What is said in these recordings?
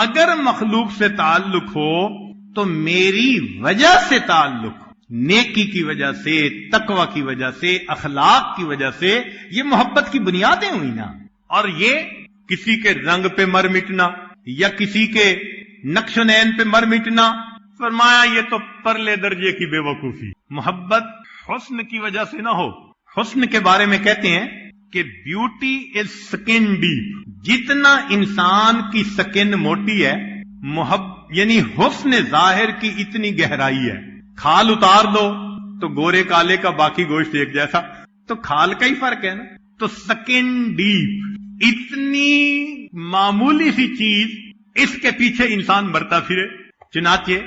اگر مخلوق سے تعلق ہو تو میری وجہ سے تعلق ہو، نیکی کی وجہ سے، تقوی کی وجہ سے، اخلاق کی وجہ سے، یہ محبت کی بنیادیں ہوئی نا۔ اور یہ کسی کے رنگ پہ مر مٹنا یا کسی کے نقش و نین پہ مر مٹنا، فرمایا یہ تو پرلے درجے کی بے وقوفی۔ محبت حسن کی وجہ سے نہ ہو۔ حسن کے بارے میں کہتے ہیں کہ بیوٹی از سکن ڈیپ، جتنا انسان کی سکن موٹی ہے یعنی حسن ظاہر کی اتنی گہرائی ہے۔ کھال اتار دو تو گورے کالے کا باقی گوشت ایک جیسا، تو کھال کا ہی فرق ہے نا۔ تو سکن ڈیپ، اتنی معمولی سی چیز، اس کے پیچھے انسان مرتا پھرے۔ چنانچہ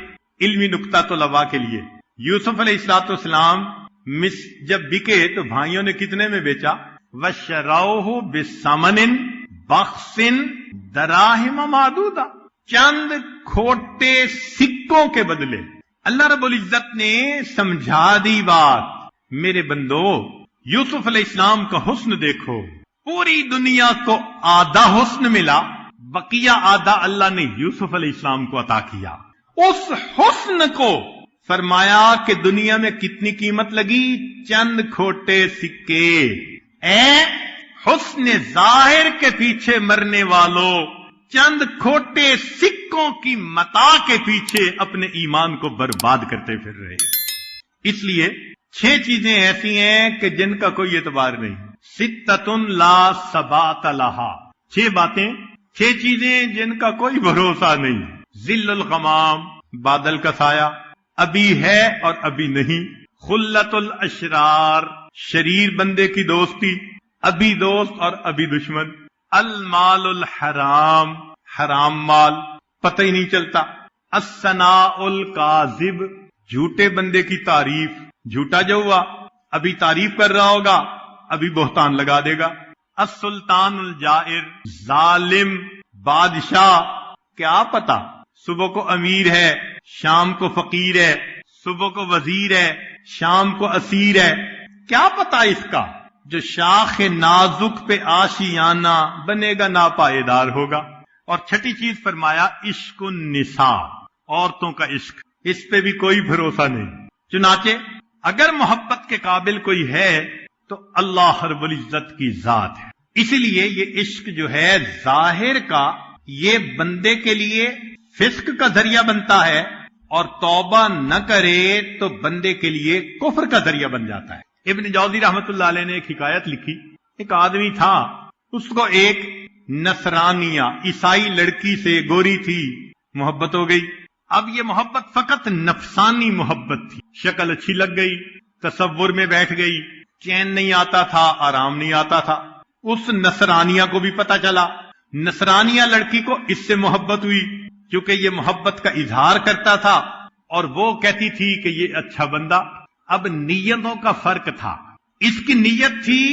علمی نکتہ طلباء کے لیے، یوسف علیہ السلام جب بکے تو بھائیوں نے کتنے میں بیچا؟ وَشَرَوْهُ بِثَمَنٍ بَخْسٍ دَرَاهِمَ مَعْدُودَةٍ، چند کھوٹے سکوں کے بدلے۔ اللہ رب العزت نے سمجھا دی بات، میرے بندو یوسف علیہ السلام کا حسن دیکھو، پوری دنیا کو آدھا حسن ملا، بقیہ آدھا اللہ نے یوسف علیہ السلام کو عطا کیا۔ اس حسن کو فرمایا کہ دنیا میں کتنی قیمت لگی؟ چند کھوٹے سکے۔ اے حسن ظاہر کے پیچھے مرنے والوں، چند کھوٹے سکوں کی متاع کے پیچھے اپنے ایمان کو برباد کرتے پھر رہے۔ اس لیے 6 چیزیں ایسی ہیں کہ جن کا کوئی اعتبار نہیں۔ ستۃ لا ثبات لها، 6 باتیں، 6 چیزیں جن کا کوئی بھروسہ نہیں۔ ظل الغمام، بادل کا سایہ، ابھی ہے اور ابھی نہیں۔ خلت الاشرار، شریر بندے کی دوستی، ابھی دوست اور ابھی دشمن۔ المال الحرام، حرام مال، پتہ ہی نہیں چلتا۔ الثناء الکاذب، جھوٹے بندے کی تعریف، جھوٹا جو ہوا ابھی تعریف کر رہا ہوگا، ابھی بہتان لگا دے گا۔ السلطان الجائر، ظالم بادشاہ، کیا پتا صبح کو امیر ہے، شام کو فقیر ہے، صبح کو وزیر ہے، شام کو اسیر ہے، کیا پتا اس کا؟ جو شاخ نازک پہ آشیانہ بنے گا ناپائیدار ہوگا۔ اور 6ٹھی چیز فرمایا عشق النساء، عورتوں کا عشق، اس پہ بھی کوئی بھروسہ نہیں۔ چنانچہ اگر محبت کے قابل کوئی ہے تو اللہ رب العزت کی ذات ہے۔ اسی لیے یہ عشق جو ہے ظاہر کا، یہ بندے کے لیے فسق کا ذریعہ بنتا ہے، اور توبہ نہ کرے تو بندے کے لیے کفر کا ذریعہ بن جاتا ہے۔ ابن جوزی رحمۃ اللہ علیہ نے ایک حکایت لکھی، ایک آدمی تھا، اس کو ایک نصرانیہ عیسائی لڑکی سے، گوری تھی، محبت ہو گئی۔ اب یہ محبت فقط نفسانی محبت تھی، شکل اچھی لگ گئی، تصور میں بیٹھ گئی، چین نہیں آتا تھا، آرام نہیں آتا تھا۔ اس نصرانیہ کو بھی پتا چلا، نصرانیہ لڑکی کو اس سے محبت ہوئی، کیونکہ یہ محبت کا اظہار کرتا تھا اور وہ کہتی تھی کہ یہ اچھا بندہ۔ اب نیتوں کا فرق تھا، اس کی نیت تھی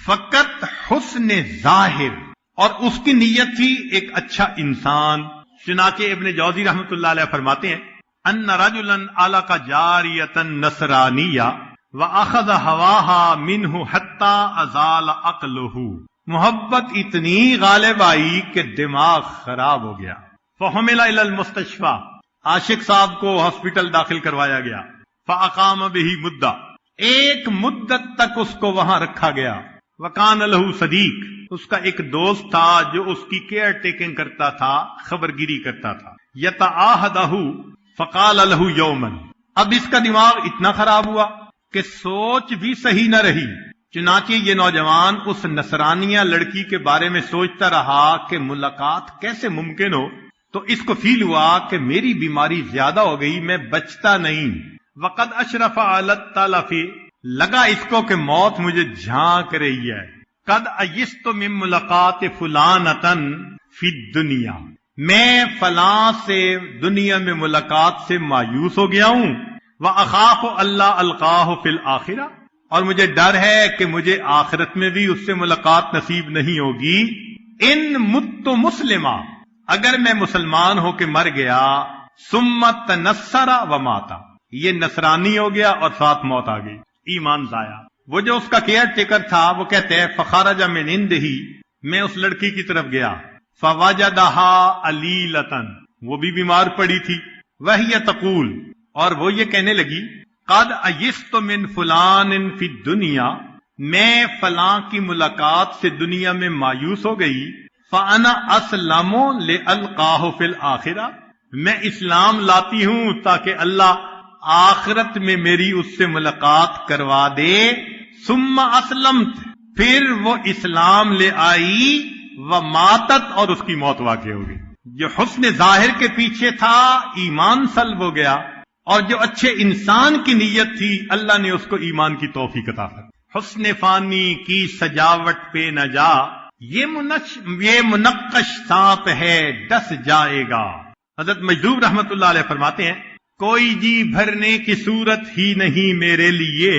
فقط حسن ظاہر اور اس کی نیت تھی ایک اچھا انسان۔ چنانچہ ابن جوزی رحمۃ اللہ علیہ فرماتے ہیں ان رجلا علق جاریۃ نصرانیہ واخذ ہواها منه حتى ازال عقله، محبت اتنی غالب آئی کہ دماغ خراب ہو گیا۔ فحمل الى المستشفى، عاشق صاحب کو ہاسپٹل داخل کروایا گیا۔ فاقام به مدہ، ایک مدت تک اس کو وہاں رکھا گیا۔ وکان له صدیق، اس کا ایک دوست تھا جو اس کی کیئر ٹیکنگ کرتا تھا، خبرگیری کرتا تھا۔ یتعاہدہ، فقال له یوما، اب اس کا دماغ اتنا خراب ہوا کہ سوچ بھی صحیح نہ رہی۔ چنانچہ یہ نوجوان اس نصرانیہ لڑکی کے بارے میں سوچتا رہا کہ ملاقات کیسے ممکن ہو، تو اس کو فیل ہوا کہ میری بیماری زیادہ ہو گئی، میں بچتا نہیں۔ وقد اشرف علی التلف، لگا اس کو کہ موت مجھے جھانک رہی ہے۔ قد ایست من ملاقات فلانۃ فی الدنیا، میں فلاں سے دنیا میں ملاقات سے مایوس ہو گیا ہوں۔ واخاف اللہ القاہ فی الآخرہ، اور مجھے ڈر ہے کہ مجھے آخرت میں بھی اس سے ملاقات نصیب نہیں ہوگی۔ ان مت مسلمہ، اگر میں مسلمان ہو کے مر گیا، ثم تنصر وماتا، یہ نصرانی ہو گیا اور ساتھ موت آ گئی، ایمان ضائع۔ وہ جو اس کا کیئر ٹیکر تھا وہ کہتے ہیں فخرج من عنده، میں اس لڑکی کی طرف گیا، فوجدها علیلتن، وہ بھی بیمار پڑی تھی، وہی تقول، اور وہ یہ کہنے لگی، قد ایست من فلان فی الدنیا، میں فلاں کی ملاقات سے دنیا میں مایوس ہو گئی، فانا اسلم لالقاہ فی الآخرہ، میں اسلام لاتی ہوں تاکہ اللہ آخرت میں میری اس سے ملاقات کروا دے، ثم اسلمت، پھر وہ اسلام لے آئی، وماتت، اور اس کی موت واقع ہو گئی۔ جو حسن ظاہر کے پیچھے تھا ایمان سلب ہو گیا، اور جو اچھے انسان کی نیت تھی اللہ نے اس کو ایمان کی توفیق عطا فرمائی۔ حسن فانی کی سجاوٹ پہ نہ جا، یہ منقش سانپ ہے ڈس جائے گا۔ حضرت مجذوب رحمت اللہ علیہ فرماتے ہیں، کوئی جی بھرنے کی صورت ہی نہیں میرے لیے،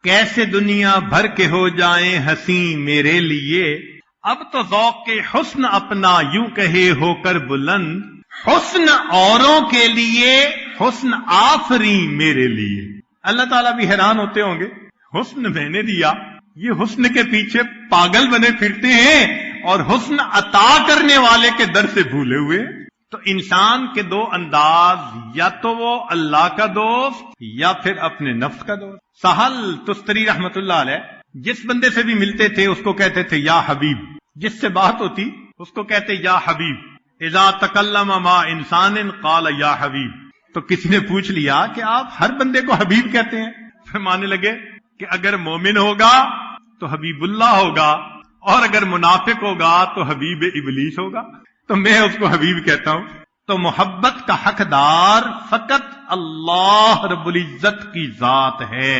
کیسے دنیا بھر کے ہو جائیں ہنسی میرے لیے، اب تو ذوق کے حسن اپنا یوں کہے ہو کر بلند، حسن اوروں کے لیے حسن آفری میرے لیے۔ اللہ تعالیٰ بھی حیران ہوتے ہوں گے، حسن میں نے دیا، یہ حسن کے پیچھے پاگل بنے پھرتے ہیں اور حسن عطا کرنے والے کے در سے بھولے ہوئے۔ تو انسان کے دو انداز، یا تو وہ اللہ کا دوست یا پھر اپنے نفس کا دوست۔ سہل تستری رحمت اللہ علیہ جس بندے سے بھی ملتے تھے اس کو کہتے تھے یا حبیب، جس سے بات ہوتی اس کو کہتے یا حبیب۔ اذا تکلم مع انسان قال یا حبیب، تو کسی نے پوچھ لیا کہ آپ ہر بندے کو حبیب کہتے ہیں؟ فرمانے لگے کہ اگر مومن ہوگا تو حبیب اللہ ہوگا، اور اگر منافق ہوگا تو حبیب ابلیس ہوگا، تو میں اس کو حبیب کہتا ہوں۔ تو محبت کا حقدار فقط اللہ رب العزت کی ذات ہے۔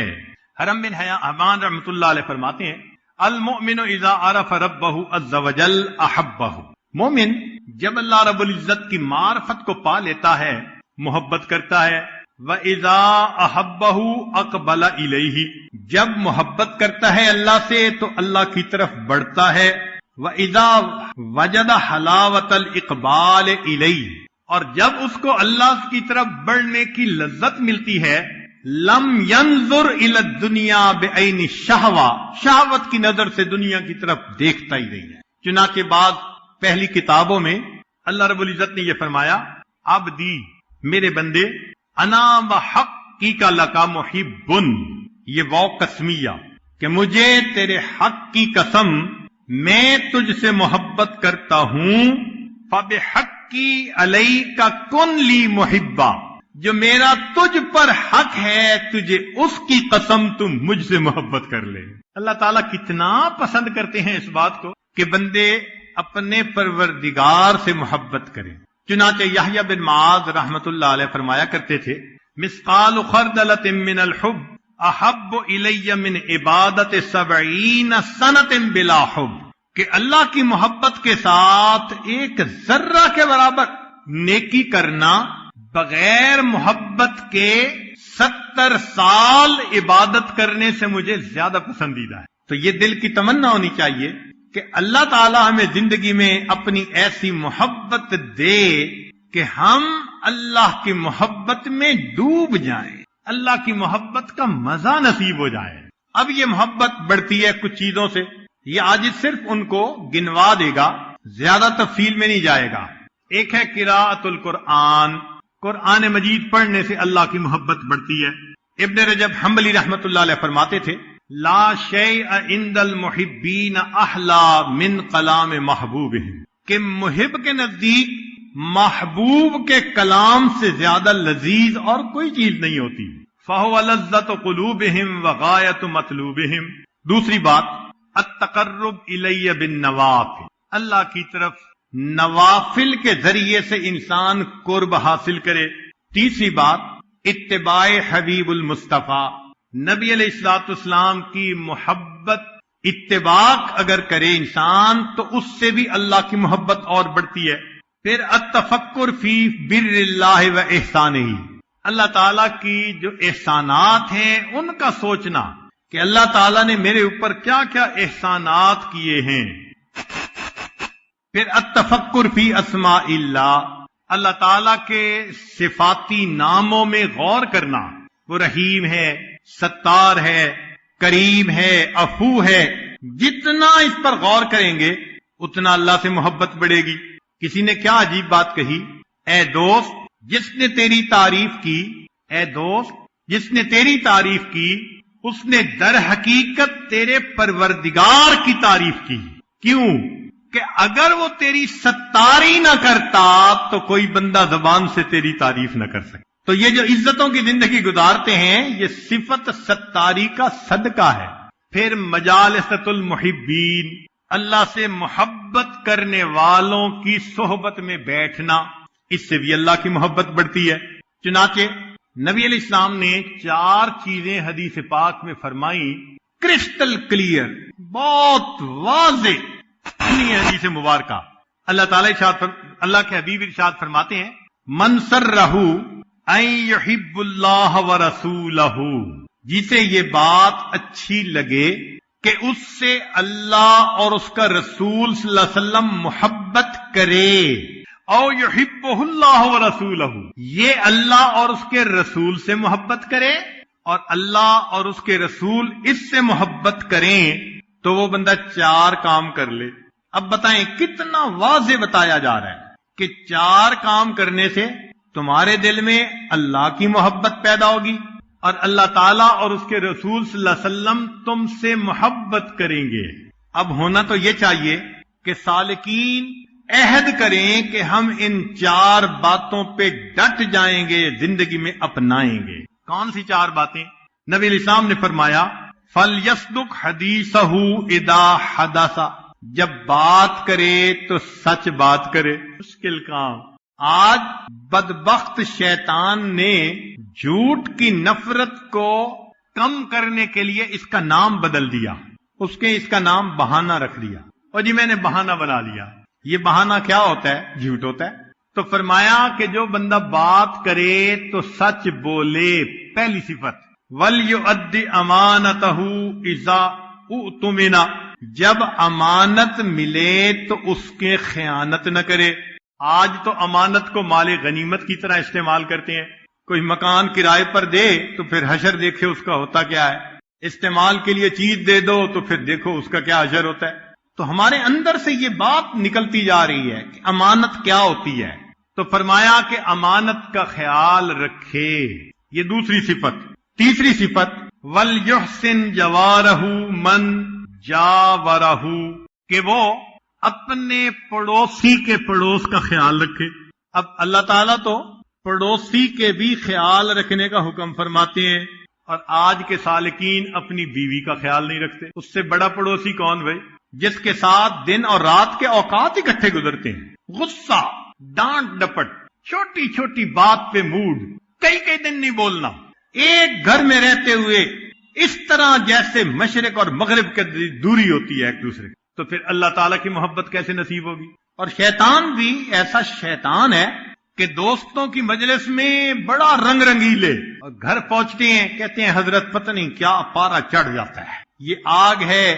حرم بن حمان رحمت اللہ علیہ فرماتے ہیں، المؤمن اذا عرف ربہ عز وجل احبہ، مومن جب اللہ رب العزت کی معرفت کو پا لیتا ہے محبت کرتا ہے، وَإِذَا أَحَبَّهُ أَقْبَلَ إِلَيْهِ، جب محبت کرتا ہے اللہ سے تو اللہ کی طرف بڑھتا ہے، وَإِذَا وَجَدَ حَلَاوَةَ الْإِقْبَالِ إِلَيْهِ، اور جب اس کو اللہ کی طرف بڑھنے کی لذت ملتی ہے، لم ينظر إلى الدنيا بعين الشهوة، شہوت کی نظر سے دنیا کی طرف دیکھتا ہی نہیں ہے۔ چنانچہ بعض پہلی کتابوں میں اللہ رب العزت نے یہ فرمایا، عبدی، میرے بندے، انا وحقی کا لکا محبن، یہ واو قسمیہ کہ مجھے تیرے حق کی قسم میں تجھ سے محبت کرتا ہوں، فبحقی علیک کن لی محبا، جو میرا تجھ پر حق ہے تجھے اس کی قسم تم مجھ سے محبت کر لے۔ اللہ تعالیٰ کتنا پسند کرتے ہیں اس بات کو کہ بندے اپنے پروردگار سے محبت کریں۔ چنانچہ یحییٰ بن معاذ رحمت اللہ علیہ فرمایا کرتے تھے، مثقال خردلۃ من الحب احب الی من عبادت 70 سنۃ بلا حب، کہ اللہ کی محبت کے ساتھ ایک ذرہ کے برابر نیکی کرنا بغیر محبت کے 70 سال عبادت کرنے سے مجھے زیادہ پسندیدہ ہے۔ تو یہ دل کی تمنا ہونی چاہیے کہ اللہ تعالی ہمیں زندگی میں اپنی ایسی محبت دے کہ ہم اللہ کی محبت میں ڈوب جائیں، اللہ کی محبت کا مزہ نصیب ہو جائے۔ اب یہ محبت بڑھتی ہے کچھ چیزوں سے، یہ آج صرف ان کو گنوا دے گا، زیادہ تفصیل میں نہیں جائے گا۔ ایک ہے قراءۃ القرآن، قرآن مجید پڑھنے سے اللہ کی محبت بڑھتی ہے۔ ابن رجب حنبلی رحمت اللہ علیہ فرماتے تھے، لا شیء عند المحبین احلا من کلام محبوبہم، کہ محب کے نزدیک محبوب کے کلام سے زیادہ لذیذ اور کوئی چیز نہیں ہوتی۔ فہو لذت قلوبہم وغایت مطلوبہم۔ دوسری بات، التقرب الی بالنوافل، اللہ کی طرف نوافل کے ذریعے سے انسان قرب حاصل کرے۔ تیسری بات، اتباع حبیب المصطفیٰ، نبی علیہ الصلوۃ والسلام کی محبت اتباع اگر کرے انسان تو اس سے بھی اللہ کی محبت اور بڑھتی ہے۔ پھر التفکر فی بر اللہ و احسانہ، اللہ تعالیٰ کی جو احسانات ہیں ان کا سوچنا کہ اللہ تعالیٰ نے میرے اوپر کیا کیا احسانات کیے ہیں۔ پھر التفکر فی اسماء اللہ، اللہ تعالیٰ کے صفاتی ناموں میں غور کرنا، وہ رحیم ہے، ستار ہے، کریم ہے، عفو ہے، جتنا اس پر غور کریں گے اتنا اللہ سے محبت بڑھے گی۔ کسی نے کیا عجیب بات کہی، اے دوست جس نے تیری تعریف کی، اے دوست جس نے تیری تعریف کی اس نے در حقیقت تیرے پروردگار کی تعریف کی۔ کیوں کہ اگر وہ تیری ستاری نہ کرتا تو کوئی بندہ زبان سے تیری تعریف نہ کر سکے۔ تو یہ جو عزتوں کی زندگی گزارتے ہیں یہ صفت ستاری کا صدقہ ہے۔ پھر مجالست المحبین، اللہ سے محبت کرنے والوں کی صحبت میں بیٹھنا، اس سے بھی اللہ کی محبت بڑھتی ہے۔ چنانچہ نبی علیہ السلام نے 4 چیزیں حدیث پاک میں فرمائی، کرسٹل کلیئر، بہت واضح حدیث مبارکہ۔ اللہ کے حبیب ارشاد فرماتے ہیں، من سرہ ان یحب اللہ ورسولہ، جسے یہ بات اچھی لگے کہ اس سے اللہ اور اس کا رسول صلی اللہ علیہ وسلم محبت کرے، او یحبہ اللہ ورسولہ، یہ اللہ اور اس کے رسول سے محبت کرے اور اللہ اور اس کے رسول اس سے محبت کریں، تو وہ بندہ 4 کام کر لے۔ اب بتائیں کتنا واضح بتایا جا رہا ہے کہ 4 کام کرنے سے تمہارے دل میں اللہ کی محبت پیدا ہوگی اور اللہ تعالیٰ اور اس کے رسول صلی اللہ علیہ وسلم تم سے محبت کریں گے۔ اب ہونا تو یہ چاہیے کہ سالکین عہد کریں کہ ہم ان 4 باتوں پہ ڈٹ جائیں گے، زندگی میں اپنائیں گے۔ کون سی 4 باتیں؟ نبی علیہ السلام نے فرمایا، فَلْيَصْدُقْ حَدِيثَهُ إِذَا حَدَثَ، جب بات کرے تو سچ بات کرے۔ مشکل کام۔ آج بدبخت شیطان نے جھوٹ کی نفرت کو کم کرنے کے لیے اس کا نام بدل دیا، اس کا نام بہانہ رکھ دیا، اور جی میں نے بہانہ بنا لیا۔ یہ بہانہ کیا ہوتا ہے؟ جھوٹ ہوتا ہے۔ تو فرمایا کہ جو بندہ بات کرے تو سچ بولے، پہلی صفت، وَلْيُؤَدِّ أَمَانَتَهُ إِذَا اُؤْتُمِنَ، جب امانت ملے تو اس کے خیانت نہ کرے۔ آج تو امانت کو مال غنیمت کی طرح استعمال کرتے ہیں۔ کوئی مکان کرائے پر دے تو پھر حشر دیکھے اس کا ہوتا کیا ہے، استعمال کے لیے چیز دے دو تو پھر دیکھو اس کا کیا حشر ہوتا ہے۔ تو ہمارے اندر سے یہ بات نکلتی جا رہی ہے کہ امانت کیا ہوتی ہے۔ تو فرمایا کہ امانت کا خیال رکھے، یہ دوسری صفت۔ تیسری صفت، وَلْيُحْسِنْ جَوَارَهُ مَنْ جَاوَرَهُ، کہ وہ اپنے پڑوسی کے پڑوس کا خیال رکھے۔ اب اللہ تعالیٰ تو پڑوسی کے بھی خیال رکھنے کا حکم فرماتے ہیں، اور آج کے سالکین اپنی بیوی کا خیال نہیں رکھتے۔ اس سے بڑا پڑوسی کون بھائی؟ جس کے ساتھ دن اور رات کے اوقات اکٹھے گزرتے ہیں۔ غصہ، ڈانٹ ڈپٹ، چھوٹی چھوٹی بات پہ موڈ، کئی دن نہیں بولنا، ایک گھر میں رہتے ہوئے اس طرح جیسے مشرق اور مغرب کی دوری ہوتی ہے ایک دوسرے، تو پھر اللہ تعالیٰ کی محبت کیسے نصیب ہوگی؟ اور شیطان بھی ایسا شیطان ہے کہ دوستوں کی مجلس میں بڑا رنگ رنگیلے، اور گھر پہنچتے ہیں کہتے ہیں حضرت پتہ نہیں کیا پارا چڑھ جاتا ہے، یہ آگ ہے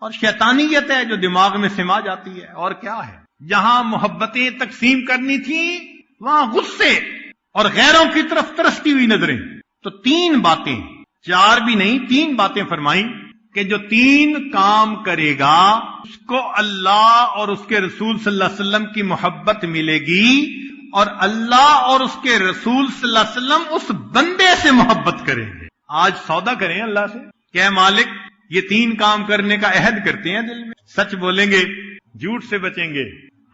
اور شیطانیت ہے جو دماغ میں سما جاتی ہے۔ اور کیا ہے؟ جہاں محبتیں تقسیم کرنی تھی وہاں غصے اور غیروں کی طرف ترستی ہوئی نظریں۔ تو 3 باتیں، 4 بھی نہیں 3 باتیں فرمائیں کہ جو 3 کام کرے گا اس کو اللہ اور اس کے رسول صلی اللہ علیہ وسلم کی محبت ملے گی، اور اللہ اور اس کے رسول صلی اللہ علیہ وسلم اس بندے سے محبت کریں گے۔ آج سودا کریں اللہ سے کہ اے مالک یہ 3 کام کرنے کا عہد کرتے ہیں دل میں، سچ بولیں گے، جھوٹ سے بچیں گے،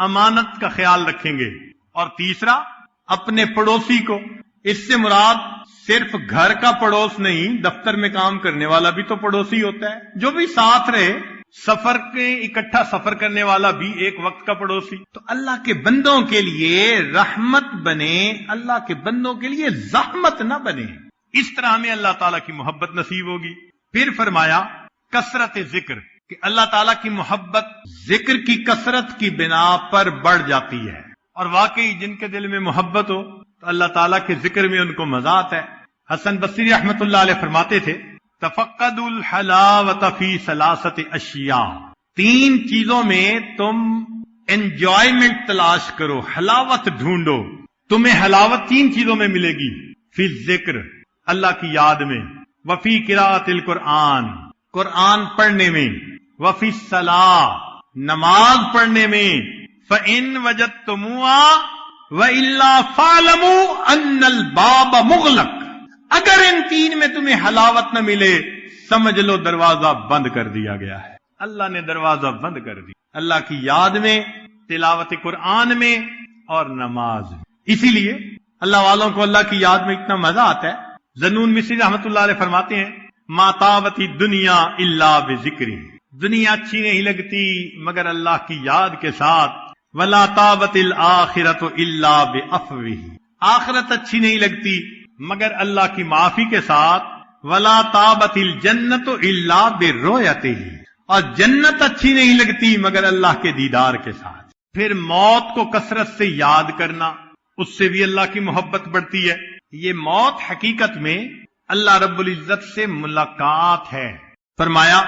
امانت کا خیال رکھیں گے، اور تیسرا اپنے پڑوسی کو، اس سے مراد صرف گھر کا پڑوس نہیں، دفتر میں کام کرنے والا بھی تو پڑوسی ہوتا ہے، جو بھی ساتھ رہے، سفر کے اکٹھا سفر کرنے والا بھی ایک وقت کا پڑوسی۔ تو اللہ کے بندوں کے لیے رحمت بنے، اللہ کے بندوں کے لیے زحمت نہ بنے، اس طرح ہمیں اللہ تعالیٰ کی محبت نصیب ہوگی۔ پھر فرمایا کثرت ذکر، کہ اللہ تعالیٰ کی محبت ذکر کی کثرت کی بنا پر بڑھ جاتی ہے، اور واقعی جن کے دل میں محبت ہو تو اللہ تعالیٰ کے ذکر میں ان کو مزہ آتا ہے۔ حسن بصری رحمت اللہ علیہ فرماتے تھے، تفقدوا الحلاوۃ فی 3 اشیاء، 3 چیزوں میں تم انجوائمنٹ تلاش کرو، حلاوت ڈھونڈو، تمہیں حلاوت 3 چیزوں میں ملے گی، فی ذکر، اللہ کی یاد میں، وفی قراءۃ القرآن، قرآن پڑھنے میں، وفی الصلاۃ، نماز پڑھنے میں، فَإِن وَجَدْتُمُوهَا وَإِلَّا فَاعْلَمُوا أَنَّ الْبَابَ مُغْلَقٌ، اگر ان تین میں تمہیں حلاوت نہ ملے سمجھ لو دروازہ بند کر دیا گیا ہے۔ اللہ نے دروازہ بند کر دیا، اللہ کی یاد میں، تلاوت قرآن میں اور نماز میں۔ اسی لیے اللہ والوں کو اللہ کی یاد میں اتنا مزہ آتا ہے۔ ذنون مصری رحمۃ اللہ علیہ فرماتے ہیں ما طابت الدنیا الا بذکر، دنیا اچھی نہیں لگتی مگر اللہ کی یاد کے ساتھ۔ ولا طابت الآخرۃ الا بعفوہ، آخرت اچھی نہیں لگتی مگر اللہ کی معافی کے ساتھ۔ ولا طابت الجنۃ الا برؤیتہ، اور جنت اچھی نہیں لگتی مگر اللہ کے دیدار کے ساتھ۔ پھر موت کو کثرت سے یاد کرنا، اس سے بھی اللہ کی محبت بڑھتی ہے۔ یہ موت حقیقت میں اللہ رب العزت سے ملاقات ہے۔ فرمایا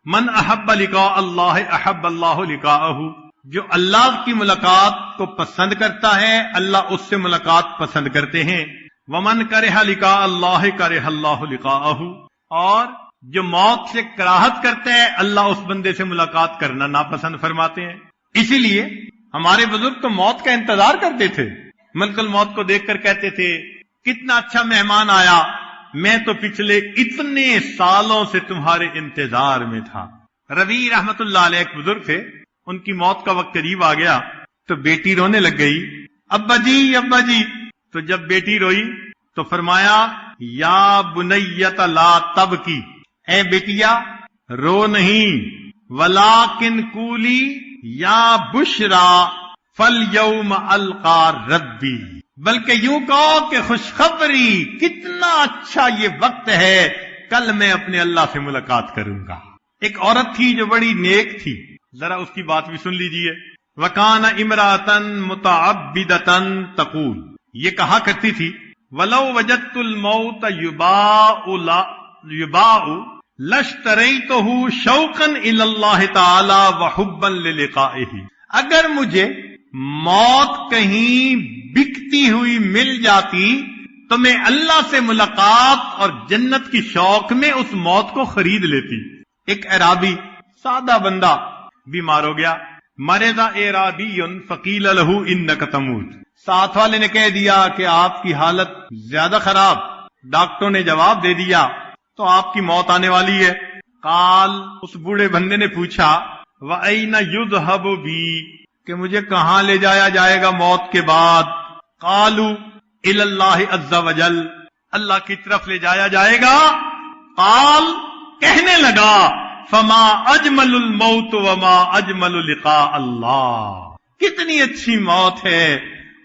من احب لقاء اللہ احب اللہ لقاءہ، جو اللہ کی ملاقات کو پسند کرتا ہے اللہ اس سے ملاقات پسند کرتے ہیں۔ ومن کرہ لقاء اللہ کرہ اللہ لقاءہ، اور جو موت سے کراہت کرتا ہے اللہ اس بندے سے ملاقات کرنا ناپسند فرماتے ہیں۔ اسی لیے ہمارے بزرگ تو موت کا انتظار کرتے تھے، ملک الموت کو دیکھ کر کہتے تھے کتنا اچھا مہمان آیا، میں تو پچھلے اتنے سالوں سے تمہارے انتظار میں تھا۔ ربیع رحمت اللہ علیہ ایک بزرگ تھے، ان کی موت کا وقت قریب آ گیا تو بیٹی رونے لگ گئی، ابا جی ابا جی۔ تو جب بیٹی روئی تو فرمایا یا بنیت لا تبکی، اے بیٹیا رو نہیں، ولیکن قولی یا بشرا فالیوم القا ربی، بلکہ یوں کہو کہ خوشخبری کتنا اچھا یہ وقت ہے، کل میں اپنے اللہ سے ملاقات کروں گا۔ ایک عورت تھی جو بڑی نیک تھی، ذرا اس کی بات بھی سن لیجئے۔ وکان امراتن متعبدتن تقول، یہ کہا کرتی تھی ولو وجدت الموت یباء لاشتریتہ شوقا الی اللہ تعالی وحبا للقائہ، اگر مجھے موت کہیں بکتی ہوئی مل جاتی تو میں اللہ سے ملاقات اور جنت کی شوق میں اس موت کو خرید لیتی۔ ایک اعرابی سادہ بندہ بیمار ہو گیا، مرض اعرابی فقیل لہ انک تموت، ساتھ والے نے کہہ دیا کہ آپ کی حالت زیادہ خراب، ڈاکٹروں نے جواب دے دیا تو آپ کی موت آنے والی ہے۔ قال، اس بوڑھے بندے نے پوچھا وَأَيْنَ يُذْهَبُ بِي، کہ مجھے کہاں لے جایا جائے گا موت کے بعد؟ قالوا الی اللہ عز وجل، اللہ کی طرف لے جایا جائے گا۔ قال، کہنے لگا فما اجمل الموت وما اجمل لقاء اللہ، کتنی اچھی موت ہے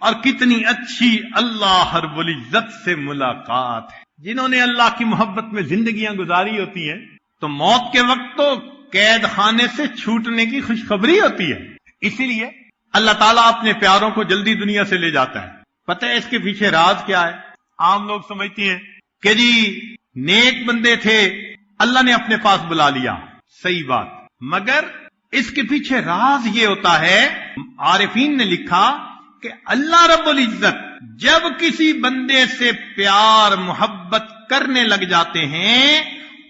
اور کتنی اچھی اللہ رب العزت سے ملاقات ہے۔ جنہوں نے اللہ کی محبت میں زندگیاں گزاری ہوتی ہیں تو موت کے وقت تو قید خانے سے چھوٹنے کی خوشخبری ہوتی ہے۔ اسی لیے اللہ تعالیٰ اپنے پیاروں کو جلدی دنیا سے لے جاتا ہے۔ پتہ ہے اس کے پیچھے راز کیا ہے؟ عام لوگ سمجھتے ہیں کہ جی نیک بندے تھے اللہ نے اپنے پاس بلا لیا، صحیح بات، مگر اس کے پیچھے راز یہ ہوتا ہے، عارفین نے لکھا کہ اللہ رب العزت جب کسی بندے سے پیار محبت کرنے لگ جاتے ہیں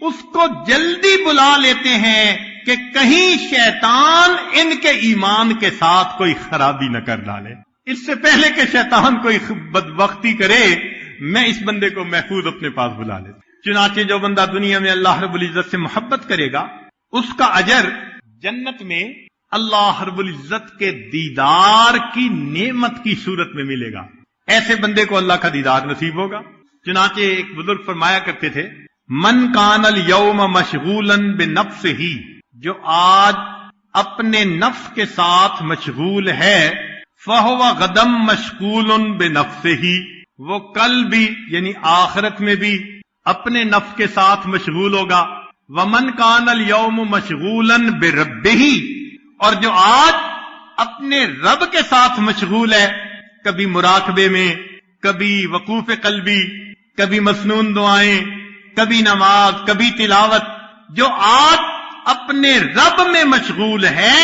اس کو جلدی بلا لیتے ہیں کہ کہیں شیطان ان کے ایمان کے ساتھ کوئی خرابی نہ کر ڈالے، اس سے پہلے کہ شیطان کوئی بدبختی کرے میں اس بندے کو محفوظ اپنے پاس بلا لیتا۔ چنانچہ جو بندہ دنیا میں اللہ رب العزت سے محبت کرے گا اس کا اجر جنت میں اللہ رب العزت کے دیدار کی نعمت کی صورت میں ملے گا، ایسے بندے کو اللہ کا دیدار نصیب ہوگا۔ چنانچہ ایک بزرگ فرمایا کرتے تھے من کان الیوم مشغولا بنفسہ، جو آج اپنے نفس کے ساتھ مشغول ہے، فہو غدم مشغول بنفسہ، وہ کل بھی یعنی آخرت میں بھی اپنے نفس کے ساتھ مشغول ہوگا۔ ومن کان الیوم مشغولا بربہ، اور جو آج اپنے رب کے ساتھ مشغول ہے، کبھی مراقبے میں، کبھی وقوف قلبی، کبھی مسنون دعائیں، کبھی نماز، کبھی تلاوت، جو آج اپنے رب میں مشغول ہے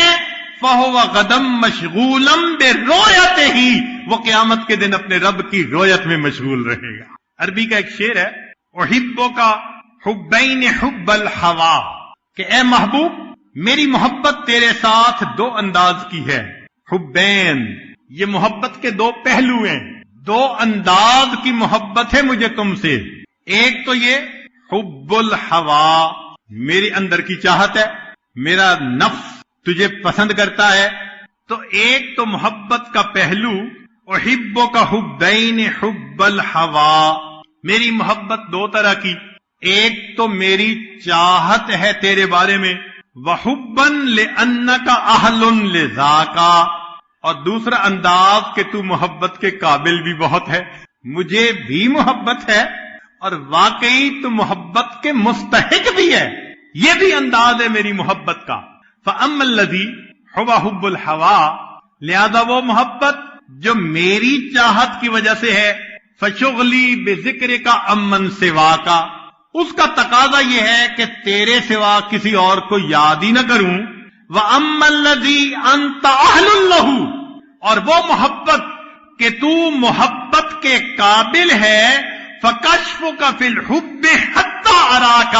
فَهُوَ غَدًا مَشْغُولًا بِرُؤْيَتِهِ، وہ قیامت کے دن اپنے رب کی رویت میں مشغول رہے گا۔ عربی کا ایک شعر ہے احبک حبین حب الہوا، کہ اے محبوب میری محبت تیرے ساتھ دو انداز کی ہے، حبین، یہ محبت کے دو پہلو ہیں، دو انداز کی محبت ہے مجھے تم سے. ایک تو یہ حب الہوا، میرے اندر کی چاہت ہے، میرا نفس تجھے پسند کرتا ہے. تو ایک تو محبت کا پہلو، احبک حبین حب الہوا، میری محبت دو طرح کی، ایک تو میری چاہت ہے تیرے بارے میں، وحبن لأنک اہل لذاک، اور دوسرا انداز کہ تو محبت کے قابل بھی بہت ہے، مجھے بھی محبت ہے اور واقعی تو محبت کے مستحق بھی ہے، یہ بھی انداز ہے میری محبت کا. فأما الذی هو حب الہوا، لہذا وہ محبت جو میری چاہت کی وجہ سے ہے، فشغلی بذکر کا امن سوا کا، اس کا تقاضا یہ ہے کہ تیرے سوا کسی اور کو یاد ہی نہ کروں. وَأَمَّا الَّذِي أَنْتَ أَهْلٌ لَهُ، اور وہ محبت کہ تو محبت کے قابل ہے، فَكَشْفُكَ فِي الْحُبِّ حَتَّى أَرَاكَ،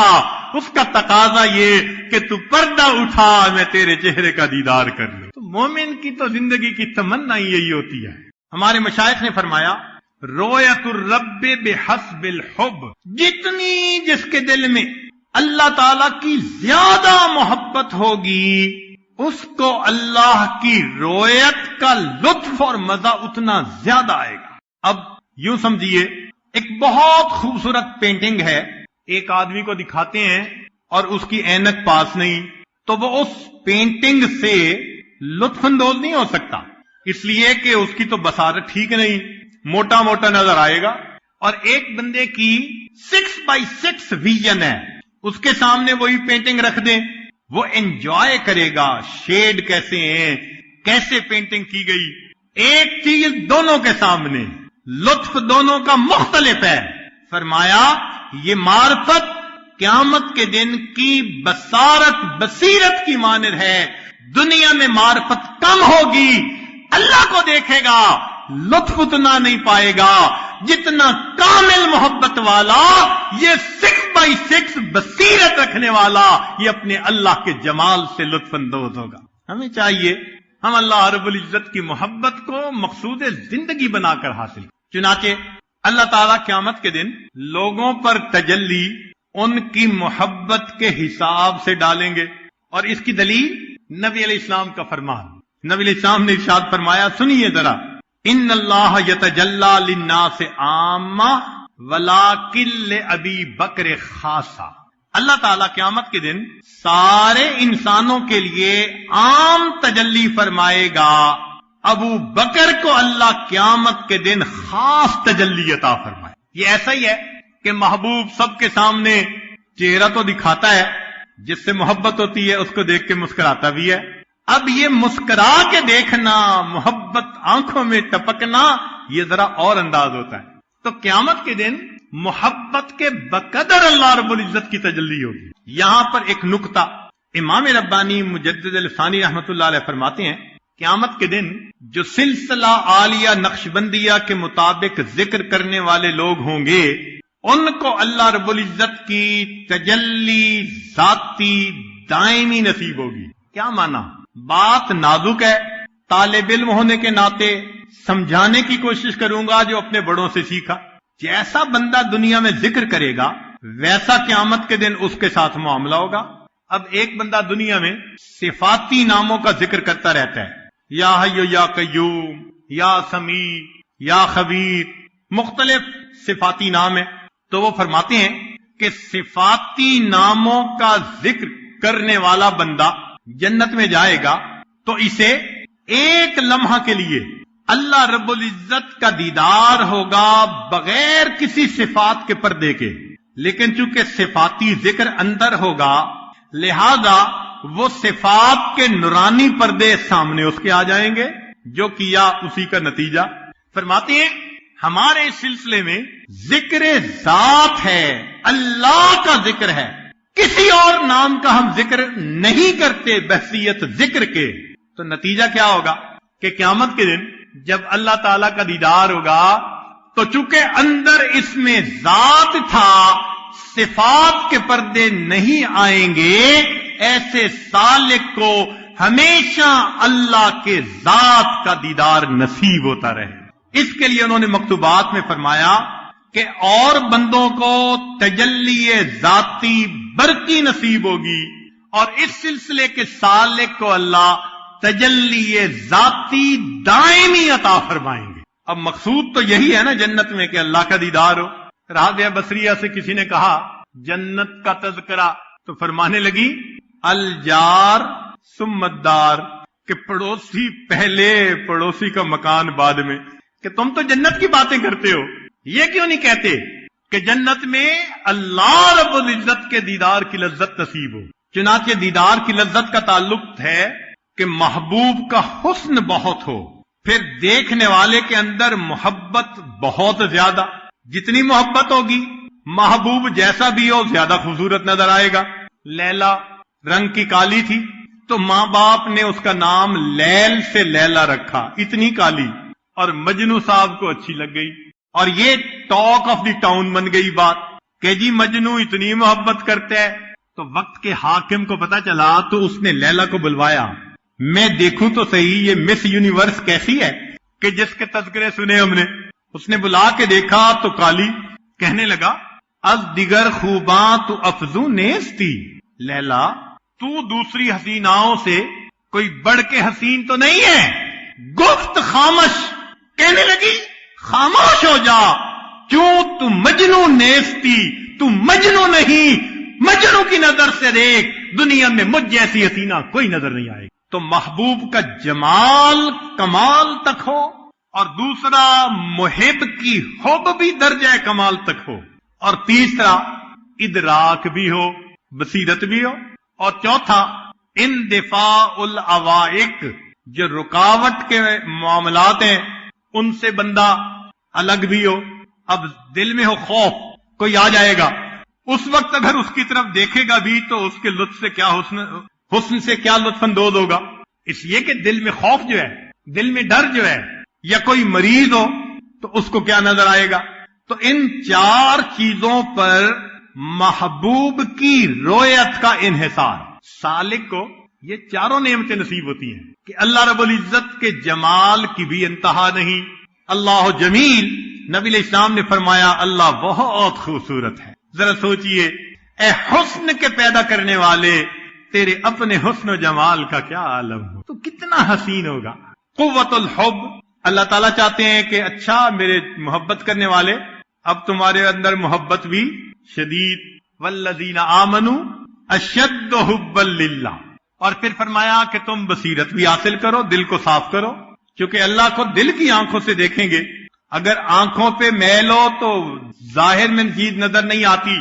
اس کا تقاضا یہ کہ تو پردہ اٹھا، میں تیرے چہرے کا دیدار کر لوں. تو مومن کی تو زندگی کی تمنا یہی ہوتی ہے. ہمارے مشائخ نے فرمایا رویت الرب بحسب الحب، جتنی جس کے دل میں اللہ تعالی کی زیادہ محبت ہوگی، اس کو اللہ کی رویت کا لطف اور مزہ اتنا زیادہ آئے گا. اب یوں سمجھیے، ایک بہت خوبصورت پینٹنگ ہے، ایک آدمی کو دکھاتے ہیں اور اس کی اینک پاس نہیں، تو وہ اس پینٹنگ سے لطف اندوز نہیں ہو سکتا، اس لیے کہ اس کی تو بصارت ٹھیک نہیں، موٹا موٹا نظر آئے گا. اور ایک بندے کی 6x6 ویژن ہے، اس کے سامنے وہی پینٹنگ رکھ دیں، وہ انجوائے کرے گا، شیڈ کیسے ہیں، کیسے پینٹنگ کی گئی، ایک چیز دونوں کے سامنے، لطف دونوں کا مختلف ہے. فرمایا یہ معرفت قیامت کے دن کی بصیرت کی مانند ہے. دنیا میں معرفت کم ہوگی، اللہ کو دیکھے گا، لطف اتنا نہیں پائے گا جتنا کامل محبت والا، یہ 6x6 بصیرت رکھنے والا، یہ اپنے اللہ کے جمال سے لطف اندوز ہوگا. ہمیں چاہیے ہم اللہ رب العزت کی محبت کو مقصود زندگی بنا کر حاصل. چنانچہ اللہ تعالیٰ قیامت کے دن لوگوں پر تجلی ان کی محبت کے حساب سے ڈالیں گے، اور اس کی دلیل نبی علیہ السلام کا فرمان. نبی علیہ السلام نے ارشاد فرمایا، سنیے ذرا، ان اللہ یتجلی للناس عامہ ولکن لابی بکر خاصہ. اللہ تعالیٰ قیامت کے دن سارے انسانوں کے لیے عام تجلی فرمائے گا، ابو بکر کو اللہ قیامت کے دن خاص تجلی عطا فرمائے. یہ ایسا ہی ہے کہ محبوب سب کے سامنے چہرہ تو دکھاتا ہے، جس سے محبت ہوتی ہے اس کو دیکھ کے مسکراتا بھی ہے. اب یہ مسکرا کے دیکھنا، محبت آنکھوں میں ٹپکنا، یہ ذرا اور انداز ہوتا ہے. تو قیامت کے دن محبت کے بقدر اللہ رب العزت کی تجلی ہوگی. یہاں پر ایک نکتہ امام ربانی مجدد الثانی رحمۃ اللہ علیہ فرماتے ہیں، قیامت کے دن جو سلسلہ عالیہ نقشبندیہ کے مطابق ذکر کرنے والے لوگ ہوں گے، ان کو اللہ رب العزت کی تجلی ذاتی دائمی نصیب ہوگی. کیا معنی؟ بات نازک ہے، طالب علم ہونے کے ناطے سمجھانے کی کوشش کروں گا جو اپنے بڑوں سے سیکھا. جیسا بندہ دنیا میں ذکر کرے گا ویسا قیامت کے دن اس کے ساتھ معاملہ ہوگا. اب ایک بندہ دنیا میں صفاتی ناموں کا ذکر کرتا رہتا ہے، یا حی یا قیوم، یا سمیع، یا خبیر، مختلف صفاتی نام ہیں. تو وہ فرماتے ہیں کہ صفاتی ناموں کا ذکر کرنے والا بندہ جنت میں جائے گا تو اسے ایک لمحہ کے لیے اللہ رب العزت کا دیدار ہوگا بغیر کسی صفات کے پردے کے. لیکن چونکہ صفاتی ذکر اندر ہوگا، لہذا وہ صفات کے نورانی پردے سامنے اس کے آ جائیں گے، جو کیا اسی کا نتیجہ. فرماتے ہیں ہمارے اس سلسلے میں ذکر ذات ہے، اللہ کا ذکر ہے، کسی اور نام کا ہم ذکر نہیں کرتے بحثیت ذکر کے. تو نتیجہ کیا ہوگا کہ قیامت کے دن جب اللہ تعالیٰ کا دیدار ہوگا تو چونکہ اندر اس میں ذات تھا، صفات کے پردے نہیں آئیں گے. ایسے سالک کو ہمیشہ اللہ کے ذات کا دیدار نصیب ہوتا رہے. اس کے لیے انہوں نے مکتوبات میں فرمایا کہ اور بندوں کو تجلی ذاتی برقی نصیب ہوگی اور اس سلسلے کے سالک کو اللہ تجلی ذاتی دائمی عطا فرمائیں گے. اب مقصود تو یہی ہے نا جنت میں کہ اللہ کا دیدار ہو. رابعہ بصریہ سے کسی نے کہا جنت کا تذکرہ تو فرمانے لگی الجار ثم الدار، کہ پڑوسی پہلے پڑوسی کا مکان بعد میں، کہ تم تو جنت کی باتیں کرتے ہو، یہ کیوں نہیں کہتے کہ جنت میں اللہ رب العزت کے دیدار کی لذت نصیب ہو. چنانچہ دیدار کی لذت کا تعلق ہے کہ محبوب کا حسن بہت ہو، پھر دیکھنے والے کے اندر محبت بہت زیادہ. جتنی محبت ہوگی محبوب جیسا بھی ہو زیادہ خوبصورت نظر آئے گا. لیلا رنگ کی کالی تھی تو ماں باپ نے اس کا نام لیل سے لیلا رکھا، اتنی کالی، اور مجنو صاحب کو اچھی لگ گئی اور یہ ٹاک آف دی ٹاؤن بن گئی بات کہ جی مجنو اتنی محبت کرتا ہے. تو وقت کے حاکم کو پتا چلا تو اس نے لیلا کو بلوایا. میں دیکھوں تو صحیح یہ مس یونیورس کیسی ہے کہ جس کے تذکرے سنے ہم نے. اس نے بلا کے دیکھا تو کالی. کہنے لگا از دیگر خوباں تو افزوں نیستی، لیلا تو دوسری حسیناؤں سے کوئی بڑھ کے حسین تو نہیں ہے. گفت خامش، کہنے لگی خاموش ہو جا، کیوں تو مجنو نیستی، تو مجنو نہیں، مجنو کی نظر سے دیکھ، دنیا میں مجھ جیسی حسینہ کوئی نظر نہیں آئے. تو محبوب کا جمال کمال تک ہو اور دوسرا محب کی حب بھی درجہ کمال تک ہو، اور تیسرا ادراک بھی ہو، بصیرت بھی ہو، اور چوتھا اندفاع العوائق، جو رکاوٹ کے معاملات ہیں ان سے بندہ الگ بھی ہو. اب دل میں ہو خوف، کوئی آ جائے گا، اس وقت اگر اس کی طرف دیکھے گا بھی تو اس کے لطف سے کیا حسن سے کیا لطف اندوز ہوگا. اس لیے کہ دل میں خوف جو ہے، دل میں ڈر جو ہے، یا کوئی مریض ہو تو اس کو کیا نظر آئے گا. تو ان چار چیزوں پر محبوب کی رویت کا انحصار. سالک کو یہ چاروں نعمتیں نصیب ہوتی ہیں کہ اللہ رب العزت کے جمال کی بھی انتہا نہیں. اللہ جمیل، نبی علیہ السلام نے فرمایا اللہ بہت خوبصورت ہے. ذرا سوچئے اے حسن کے پیدا کرنے والے، تیرے اپنے حسن و جمال کا کیا عالم ہو تو کتنا حسین ہوگا. قوت الحب، اللہ تعالیٰ چاہتے ہیں کہ اچھا میرے محبت کرنے والے، اب تمہارے اندر محبت بھی شدید. والذین آمنوا اشد حبا للہ. اور پھر فرمایا کہ تم بصیرت بھی حاصل کرو، دل کو صاف کرو، کیونکہ اللہ کو دل کی آنکھوں سے دیکھیں گے. اگر آنکھوں پہ میل ہو تو ظاہر میں چیز نظر نہیں آتی،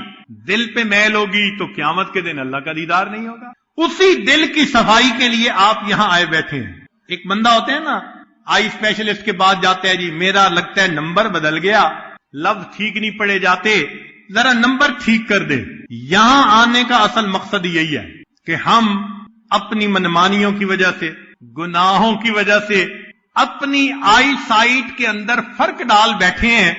دل پہ میل ہوگی تو قیامت کے دن اللہ کا دیدار نہیں ہوگا. اسی دل کی صفائی کے لیے آپ یہاں آئے بیٹھے ہیں. ایک بندہ ہوتے ہیں نا آئی اسپیشلسٹ کے بعد جاتے ہیں، جی میرا لگتا ہے نمبر بدل گیا، لفظ ٹھیک نہیں پڑے جاتے، ذرا نمبر ٹھیک کر دے. یہاں آنے کا اصل مقصد یہی ہے کہ ہم اپنی منمانیوں کی وجہ سے، گناہوں کی وجہ سے اپنی آئی سائٹ کے اندر فرق ڈال بیٹھے ہیں.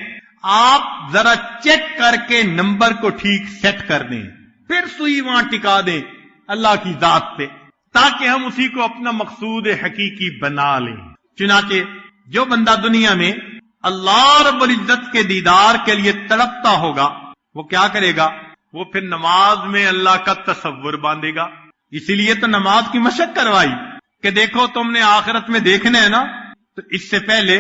آپ ذرا چیک کر کے نمبر کو ٹھیک سیٹ کر دیں، پھر سوئی وہاں ٹکا دیں اللہ کی ذات پہ، تاکہ ہم اسی کو اپنا مقصود حقیقی بنا لیں. چنانچہ جو بندہ دنیا میں اللہ رب العزت کے دیدار کے لیے تڑپتا ہوگا وہ کیا کرے گا؟ وہ پھر نماز میں اللہ کا تصور باندھے گا. اسی لیے تو نماز کی مشق کروائی کہ دیکھو تم نے آخرت میں دیکھنا ہے نا، تو اس سے پہلے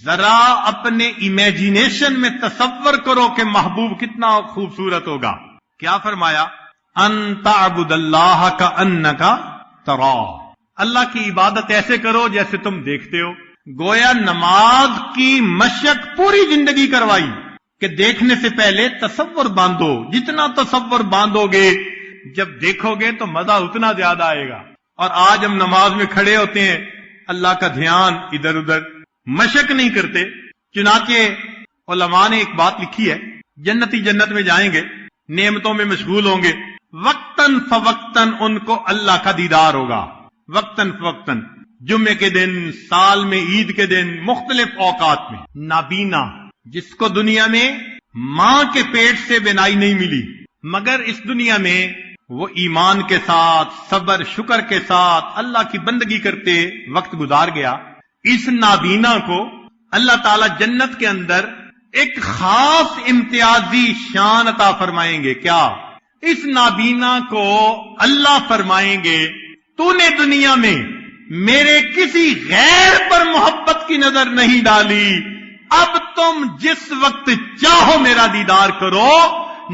ذرا اپنے امیجینیشن میں تصور کرو کہ محبوب کتنا خوبصورت ہوگا. کیا فرمایا؟ ان تعبد اللہ کأنک تراہ. اللہ کی عبادت ایسے کرو جیسے تم دیکھتے ہو. گویا نماز کی مشق پوری زندگی کروائی کہ دیکھنے سے پہلے تصور باندھو. جتنا تصور باندھو گے جب دیکھو گے تو مزہ اتنا زیادہ آئے گا. اور آج ہم نماز میں کھڑے ہوتے ہیں، اللہ کا دھیان ادھر ادھر، مشق نہیں کرتے. چنانچہ علماء نے ایک بات لکھی ہے، جنتی جنت میں جائیں گے، نعمتوں میں مشغول ہوں گے، وقتاً فوقتاً ان کو اللہ کا دیدار ہوگا. وقتاً فوقتاً، جمعے کے دن، سال میں عید کے دن، مختلف اوقات میں. نابینا جس کو دنیا میں ماں کے پیٹ سے بینائی نہیں ملی، مگر اس دنیا میں وہ ایمان کے ساتھ صبر شکر کے ساتھ اللہ کی بندگی کرتے وقت گزار گیا، اس نابینا کو اللہ تعالی جنت کے اندر ایک خاص امتیازی شان عطا فرمائیں گے۔ کیا؟ اس نابینا کو اللہ فرمائیں گے تو نے دنیا میں میرے کسی غیر پر محبت کی نظر نہیں ڈالی، اب تم جس وقت چاہو میرا دیدار کرو۔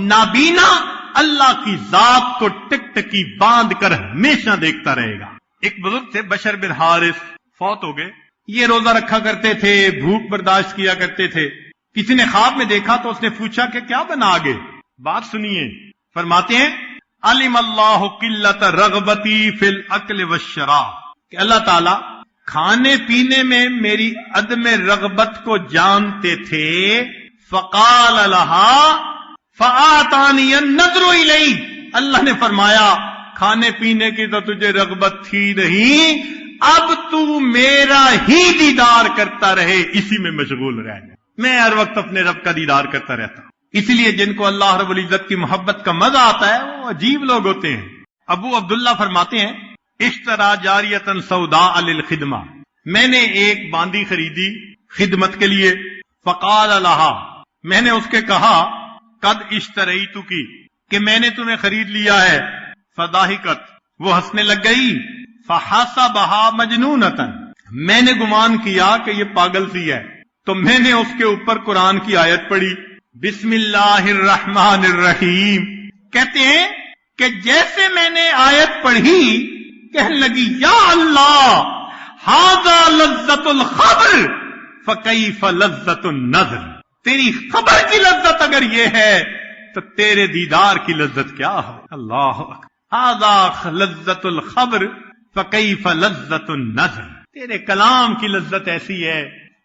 نابینا اللہ کی ذات کو ٹک ٹکی باندھ کر ہمیشہ دیکھتا رہے گا۔ ایک بزرگ تھے بشر بن حارث، فوت ہو گئے۔ یہ روزہ رکھا کرتے تھے، بھوک برداشت کیا کرتے تھے۔ کسی نے خواب میں دیکھا تو اس نے پوچھا کہ کیا بنا آگے؟ بات سنیے، فرماتے ہیں علم اللہ قلت رغبتی فی الاکل والشراب، کہ اللہ تعالی کھانے پینے میں میری عدم رغبت کو جانتے تھے۔ فقال لها فآتانی النظر الیہ، اللہ نے فرمایا کھانے پینے کی تو تجھے رغبت تھی نہیں، اب تو میرا ہی دیدار کرتا رہے، اسی میں مشغول رہ جائے۔ میں ہر وقت اپنے رب کا دیدار کرتا رہتا ہوں۔ اسی لیے جن کو اللہ رب العزت کی محبت کا مزہ آتا ہے وہ عجیب لوگ ہوتے ہیں۔ ابو عبداللہ فرماتے ہیں اشترا جاریتن سوداء للخدمہ، میں نے ایک باندی خریدی خدمت کے لیے۔ فقال لها، میں نے اس کے کہا قد اشتریتکی، کہ میں نے تمہیں خرید لیا ہے۔ فضاحکت، وہ ہنسنے لگ گئی۔ فحسبها مجنونۃ، میں نے گمان کیا کہ یہ پاگل سی ہے، تو میں نے اس کے اوپر قرآن کی آیت پڑھی بسم اللہ الرحمن الرحیم۔ کہتے ہیں کہ جیسے میں نے آیت پڑھی کہنے لگی یا اللہ ھذا لذت الخبر فکیف لذت النظر، تیری خبر کی لذت اگر یہ ہے تو تیرے دیدار کی لذت کیا ہو۔ اللہ اکبر، ھذا لذت الخبر فکیف لذت النظر، تیرے کلام کی لذت ایسی ہے،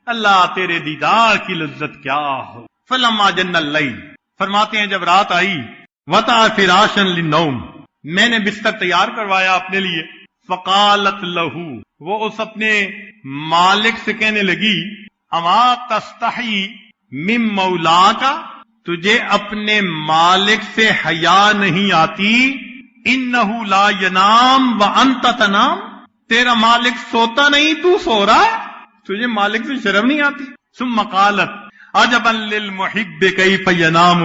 اللہ تیرے دیدار کی لذت کیا ہو۔ فلما جن اللیل، فرماتے ہیں جب رات آئی، وطأ فراشا للنوم، میں نے بستر تیار کروایا اپنے لیے۔ فقالت لہو، وہ اس اپنے مالک سے کہنے لگی اما تستحی من مولاک، تجھے اپنے مالک سے حیا نہیں آتی؟ انہ لا ینام وانت تنام، تیرا مالک سوتا نہیں تو سو رہا ہے، تجھے مالک سے شرم نہیں آتی؟ ثم قالت عجبا للمحب کیف ینام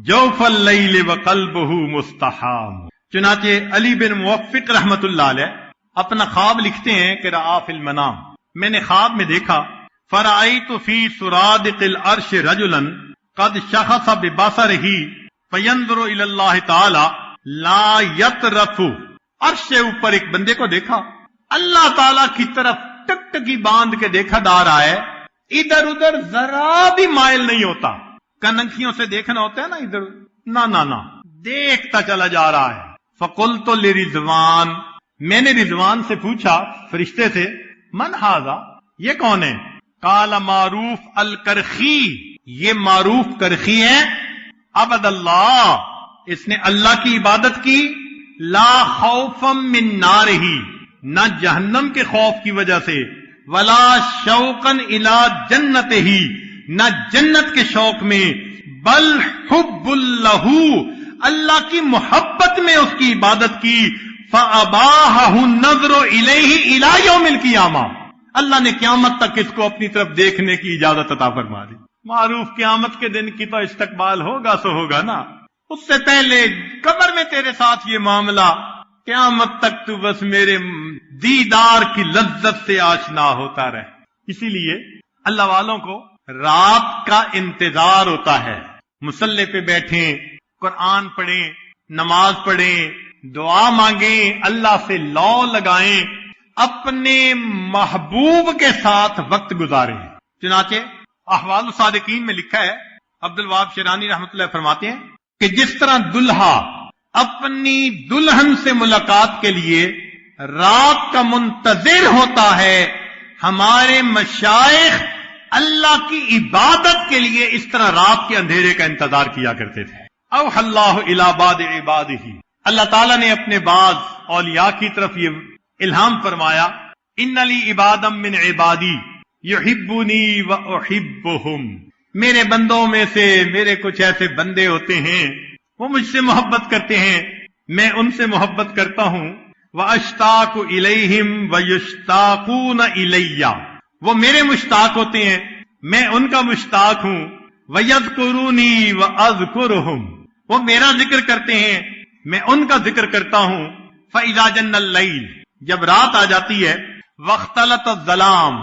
جوف اللیل وقلبہ مستحام۔ چنانچہ علی بن موفق رحمت اللہ علیہ اپنا خواب لکھتے ہیں کہ رآ فی المنام، میں نے خواب میں دیکھا فرأیت فی سرادق العرش رجلا قد شخص ببصرہ فینظر الی اللہ تعالی لا یطرف، عرش سے اوپر ایک بندے کو دیکھا، اللہ تعالی کی طرف ٹک ٹکی باندھ کے دیکھا جا رہا ہے، ادھر ادھر ذرا بھی مائل نہیں ہوتا۔ کنکھیوں سے دیکھنا ہوتا ہے نا ادھر، نہ دیکھتا چلا جا رہا ہے۔ فقلت لرضوان، میں نے رضوان سے پوچھا، فرشتے سے، من ھذا، یہ کون ہے؟ قال معروف الکرخی، یہ معروف کرخی ہے، عبد اللہ، اس نے اللہ کی عبادت کی، لا خوفا من نارہ، نہ جہنم کے خوف کی وجہ سے، ولا شوقا الی جنتہ، نہ جنت کے شوق میں، بل حب اللہ، اللہ کی محبت میں اس کی عبادت کی۔ فَأَبَاحَهُ النَّظْرُ إِلَيْهِ إِلَى يَوْمِ الْقِيَامَةِ، اللہ نے قیامت تک اس کو اپنی طرف دیکھنے کی اجازت عطا فرما دی۔ معروف قیامت کے دن کی تو استقبال ہوگا سو ہوگا نا، اس سے پہلے قبر میں تیرے ساتھ یہ معاملہ، قیامت تک تو بس میرے دیدار کی لذت سے آشنا ہوتا رہے۔ اسی لیے اللہ والوں کو رات کا انتظار ہوتا ہے، مصلی پہ بیٹھیں، قرآن پڑھیں، نماز پڑھیں، دعا مانگیں، اللہ سے لو لگائیں، اپنے محبوب کے ساتھ وقت گزاریں۔ چنانچہ احوال الصادقین میں لکھا ہے، عبد الوہاب شیرانی رحمۃ اللہ فرماتے ہیں کہ جس طرح دلہا اپنی دلہن سے ملاقات کے لیے رات کا منتظر ہوتا ہے، ہمارے مشائخ اللہ کی عبادت کے لیے اس طرح رات کے اندھیرے کا انتظار کیا کرتے تھے۔ اوحی اللہ الی بعض عبادہ، اللہ تعالیٰ نے اپنے بعض اولیاء کی طرف یہ الہام فرمایا، ان لی عبادا من عبادی یحبونی واحبہم، میرے بندوں میں سے میرے کچھ ایسے بندے ہوتے ہیں وہ مجھ سے محبت کرتے ہیں، میں ان سے محبت کرتا ہوں. واشتاق الیہم ویشتاقون الی، وہ میرے مشتاق ہوتے ہیں، میں ان کا مشتاق ہوں. ویذکرونی واذکرہم، وہ میرا ذکر کرتے ہیں، میں ان کا ذکر کرتا ہوں. فاذا جن اللیل، جب رات آ جاتی ہے. واختلط الظلام،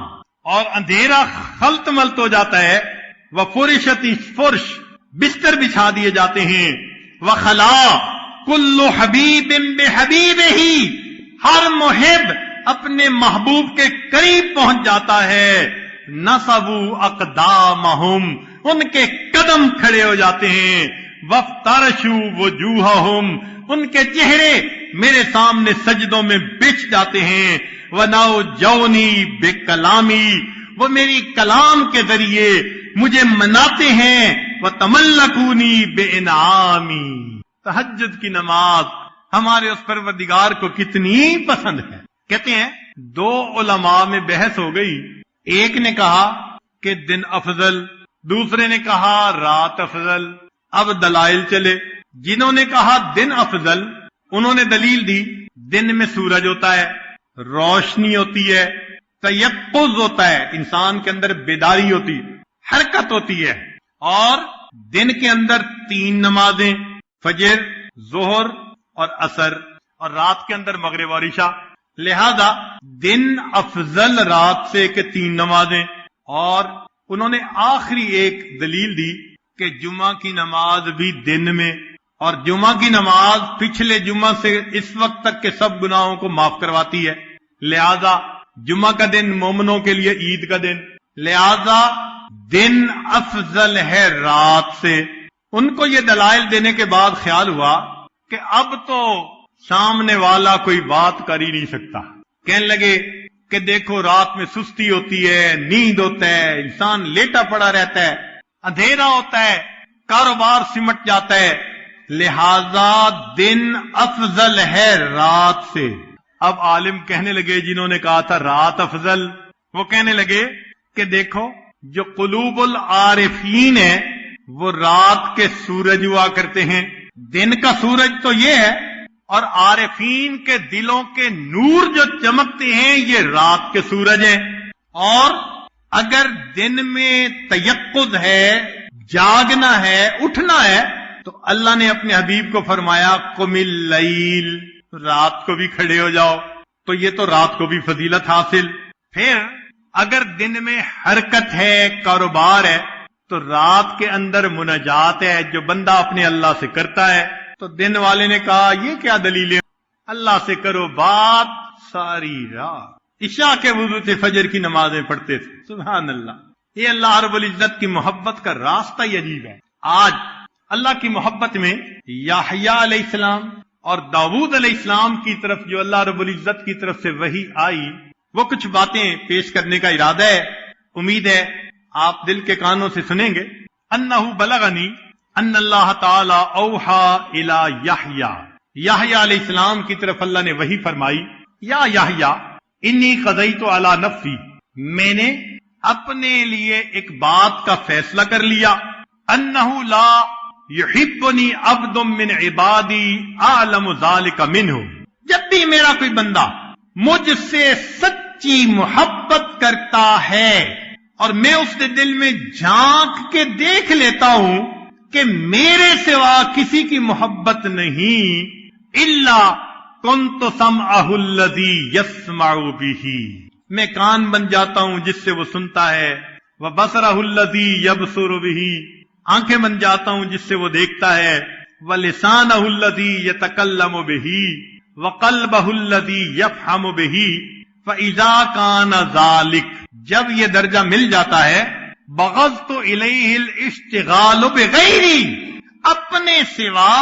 اور اندھیرا خلط ملط ہو جاتا ہے. وفرشت فرش، بستر بچھا دیے جاتے ہیں. وخلا کل حبیب بحبیبہ، ہر محب اپنے محبوب کے قریب پہنچ جاتا ہے. نصبوا اقدامہم، ان کے قدم کھڑے ہو جاتے ہیں. وافترشوا وجوہہم، ان کے چہرے میرے سامنے سجدوں میں بچھ جاتے ہیں. وناجونی بکلامی، وہ میری کلام کے ذریعے مجھے مناتے ہیں. وتملکونی بانعامی، تہجد کی نماز ہمارے اس پروردگار کو کتنی پسند ہے. کہتے ہیں دو علماء میں بحث ہو گئی. ایک نے کہا کہ دن افضل، دوسرے نے کہا رات افضل. اب دلائل چلے. جنہوں نے کہا دن افضل، انہوں نے دلیل دی دن میں سورج ہوتا ہے، روشنی ہوتی ہے، تیقظ ہوتا ہے، انسان کے اندر بیداری ہوتی، حرکت ہوتی ہے. اور دن کے اندر 3 نمازیں، فجر، ظہر اور عصر، اور رات کے اندر مغرب اور عشاء. لہذا دن افضل رات سے کہ 3 نمازیں. اور انہوں نے آخری ایک دلیل دی کہ جمعہ کی نماز بھی دن میں، اور جمعہ کی نماز پچھلے جمعہ سے اس وقت تک کے سب گناہوں کو معاف کرواتی ہے. لہذا جمعہ کا دن مومنوں کے لیے عید کا دن، لہذا دن افضل ہے رات سے. ان کو یہ دلائل دینے کے بعد خیال ہوا کہ اب تو سامنے والا کوئی بات کر ہی نہیں سکتا. کہنے لگے کہ دیکھو رات میں سستی ہوتی ہے، نیند ہوتا ہے، انسان لیٹا پڑا رہتا ہے، اندھیرا ہوتا ہے، کاروبار سمٹ جاتا ہے، لہذا دن افضل ہے رات سے. اب عالم کہنے لگے جنہوں نے کہا تھا رات افضل، وہ کہنے لگے کہ دیکھو جو قلوب العارفین ہے وہ رات کے سورج ہوا کرتے ہیں. دن کا سورج تو یہ ہے، اور عارفین کے دلوں کے نور جو چمکتے ہیں یہ رات کے سورج ہیں. اور اگر دن میں تیقظ ہے، جاگنا ہے، اٹھنا ہے، تو اللہ نے اپنے حبیب کو فرمایا قم اللیل، رات کو بھی کھڑے ہو جاؤ. تو یہ تو رات کو بھی فضیلت حاصل. پھر اگر دن میں حرکت ہے، کاروبار ہے، تو رات کے اندر مناجات ہے جو بندہ اپنے اللہ سے کرتا ہے. تو دن والے نے کہا یہ کیا دلیل ہے، اللہ سے کرو بات ساری رات. عشاء کے وضو سے فجر کی نمازیں پڑھتے تھے. سبحان اللہ، یہ اللہ رب العزت کی محبت کا راستہ ہی عجیب ہے. آج اللہ کی محبت میں یحییٰ علیہ السلام اور داؤد علیہ السلام کی طرف جو اللہ رب العزت کی طرف سے وحی آئی، وہ کچھ باتیں پیش کرنے کا ارادہ ہے. امید ہے آپ دل کے کانوں سے سنیں گے. انہ بلغنی ان اللہ تعالی اوحى الی یحییٰ، یحییٰ علیہ السلام کی طرف اللہ نے وحی فرمائی. یا یحییٰ انی قضیت علی نفسی، میں نے اپنے لیے ایک بات کا فیصلہ کر لیا. انہ لا یحبنی عبد من عبادی اعلم ذلک منہ، جب بھی میرا کوئی بندہ مجھ سے سچی محبت کرتا ہے اور میں اس کے دل میں جھانک کے دیکھ لیتا ہوں کہ میرے سوا کسی کی محبت نہیں، الا کنت سمعہ الذی یسمع بہ، میں کان بن جاتا ہوں جس سے وہ سنتا ہے. وبصرہ الذی یبصر بہ، آنکھیں بن جاتا ہوں جس سے وہ دیکھتا ہے. ولسانہ الذی یتکلم بہ، وقلبہ الذی یفہم بہ. فاذا کان ذلک، جب یہ درجہ مل جاتا ہے، بغضت الیہ الاشتغال بغیری، اپنے سوا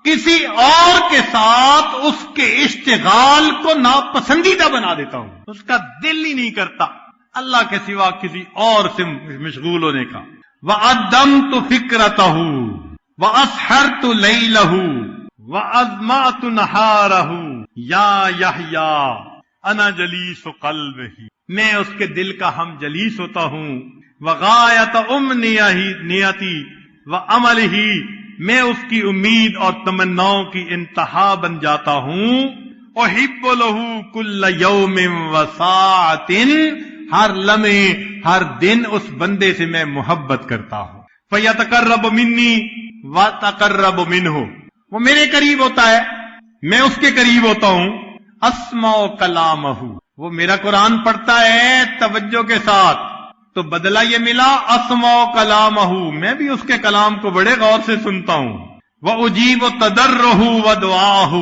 کسی اور کے ساتھ اس کے اشتغال کو ناپسندیدہ بنا دیتا ہوں، اس کا دل ہی نہیں کرتا اللہ کے سوا کسی اور سے مشغول ہونے کا. وَعَدَّمْتُ فِكْرَتَهُ وَأَسْحَرْتُ لَيْلَهُ وَأَضْمَعْتُ نَهَارَهُ یا یحییٰ انا جلیس قلبہ، میں اس کے دل کا ہم جلیس ہوتا ہوں. وغایت امنیتی وعملہ، میں اس کی امید اور تمناؤں کی انتہا بن جاتا ہوں. احب لہ کل یوم وساعۃ، ہر لمحے ہر دن اس بندے سے میں محبت کرتا ہوں. فیتقرب منی واتقرب منہ، وہ میرے قریب ہوتا ہے، میں اس کے قریب ہوتا ہوں. اسمع کلامہ، وہ میرا قرآن پڑھتا ہے توجہ کے ساتھ، تو بدلہ یہ ملا اسمع کلامہ، میں بھی اس کے کلام کو بڑے غور سے سنتا ہوں. وَأُجِيبُ تَضَرَّهُ وَدُعَاهُ،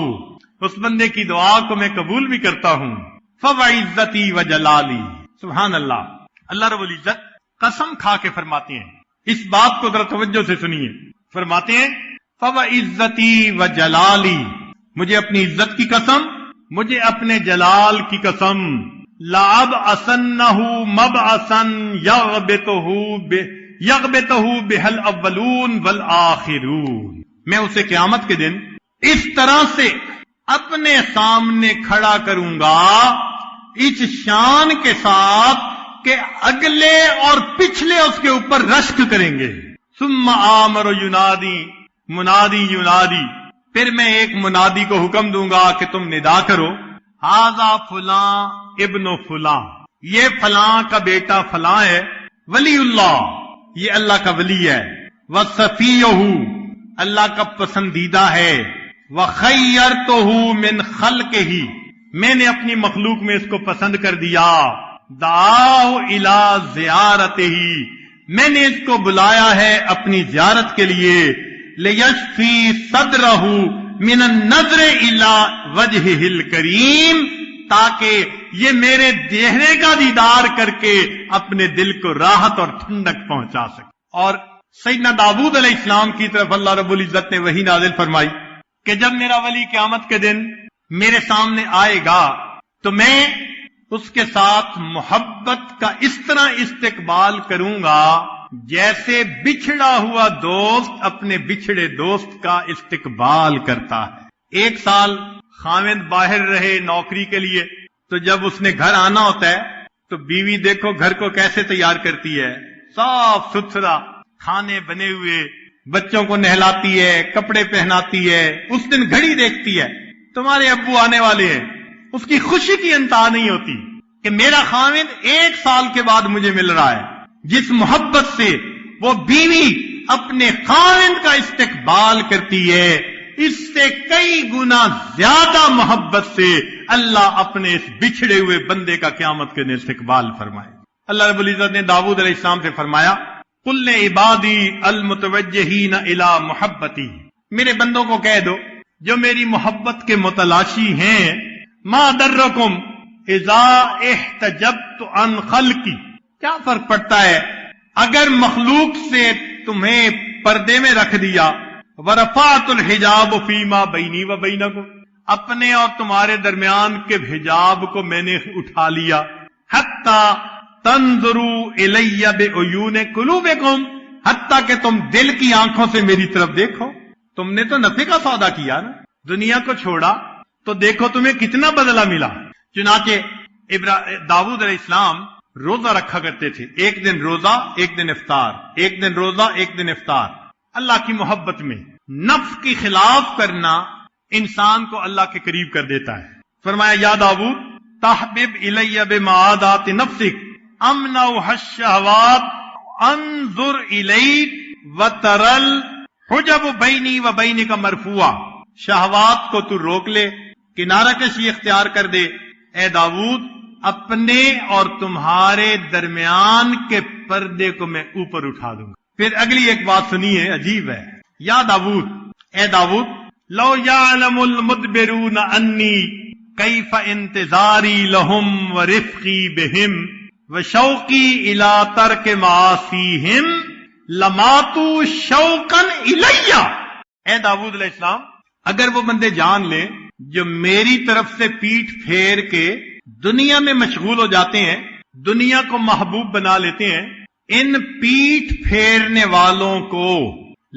اس بندے کی دعا کو میں قبول بھی کرتا ہوں. فَوَعِزَّتِي وَجَلَالِي، سبحان اللہ. اللہ رب العزت قسم کھا کے فرماتے ہیں، اس بات کو ذرا توجہ سے سنیے. فرماتے ہیں فَوَعِزَّتِي وَجَلَالِي، مجھے اپنی عزت کی قسم، مجھے اپنے جلال کی قسم. لَأَبْعَثَنَّهُ مَبْعَثًا يَغْبِطُهُ بِهَا الْأَوَّلُونَ وَالْآخِرُونَ، میں اسے قیامت کے دن اس طرح سے اپنے سامنے کھڑا کروں گا، اس شان کے ساتھ کہ اگلے اور پچھلے اس کے اوپر رشک کریں گے. ثم آمر ینادی، منادی ینادی، پھر میں ایک منادی کو حکم دوں گا کہ تم ندا کرو. ھذا فلاں ابن فلاں، یہ فلاں کا بیٹا فلاں ہے. ولی اللہ، یہ اللہ کا ولی ہے. وصفیہ، اللہ کا پسندیدہ ہے. وخیرتہ من خلقہ، میں نے اپنی مخلوق میں اس کو پسند کر دیا. دعاہ الی زیارتہ، میں نے اس کو بلایا ہے اپنی زیارت کے لیے. لیشفی صدرہ من النظر الی وجہہ الکریم، تاکہ یہ میرے چہرے کا دیدار کر کے اپنے دل کو راحت اور ٹھنڈک پہنچا سکے. اور سیدنا داؤد علیہ السلام کی طرف اللہ رب العزت نے وحی نازل فرمائی کہ جب میرا ولی قیامت کے دن میرے سامنے آئے گا تو میں اس کے ساتھ محبت کا اس طرح استقبال کروں گا جیسے بچھڑا ہوا دوست اپنے بچھڑے دوست کا استقبال کرتا ہے. 1 سال خاوند باہر رہے نوکری کے لیے، تو جب اس نے گھر آنا ہوتا ہے تو بیوی دیکھو گھر کو کیسے تیار کرتی ہے، صاف ستھرا، کھانے بنے ہوئے، بچوں کو نہلاتی ہے، کپڑے پہناتی ہے. اس دن گھڑی دیکھتی ہے تمہارے ابو آنے والے ہیں، اس کی خوشی کی انتہا نہیں ہوتی کہ میرا خاوند 1 سال کے بعد مجھے مل رہا ہے. جس محبت سے وہ بیوی اپنے خاوند کا استقبال کرتی ہے، اس سے کئی گنا زیادہ محبت سے اللہ اپنے اس بچھڑے ہوئے بندے کا قیامت کے دن استقبال فرمائے. اللہ رب العزت نے داؤد علیہ السلام سے فرمایا قل عبادی المتوجہین الی محبتی، میرے بندوں کو کہہ دو جو میری محبت کے متلاشی ہیں، ما درکم اذا احتجبت عن خلقی، کیا فرق پڑتا ہے اگر مخلوق سے تمہیں پردے میں رکھ دیا. ورفعت الحجاب فیما بینی و بینکم، اپنے اور تمہارے درمیان کے حجاب کو میں نے اٹھا لیا. حتی تنظروا الی بعیون قلوبکم، حتیٰ کہ تم دل کی آنکھوں سے میری طرف دیکھو. تم نے تو نفع کا سودا کیا نا، دنیا کو چھوڑا تو دیکھو تمہیں کتنا بدلہ ملا. چنانچہ داؤد علیہ السلام روزہ رکھا کرتے تھے، 1 دن روزہ 1 دن افطار، 1 دن روزہ 1 دن افطار. اللہ کی محبت میں نفس کی خلاف کرنا انسان کو اللہ کے قریب کر دیتا ہے. فرمایا یا داؤد تحبب الی بمعادات نفسک امنع الشہوات انظر الیک وترل حجب بینی و بینک مرفوعہ، شہوات کو تو روک لے، کنارہ کشی اختیار کر دے. اے داؤد اپنے اور تمہارے درمیان کے پردے کو میں اوپر اٹھا دوں گا. پھر اگلی ایک بات سنیے، عجیب ہے. یا داؤد، اے داؤد لو یعلم المدبرون انی کیف انتظاری لہم ورفقی بہم وشوقی الی ترک معاصیہم لماتوا شوقا الی. اے داؤد علیہ السلام، اگر وہ بندے جان لیں جو میری طرف سے پیٹھ پھیر کے دنیا میں مشغول ہو جاتے ہیں، دنیا کو محبوب بنا لیتے ہیں، ان پیٹھ پھیرنے والوں کو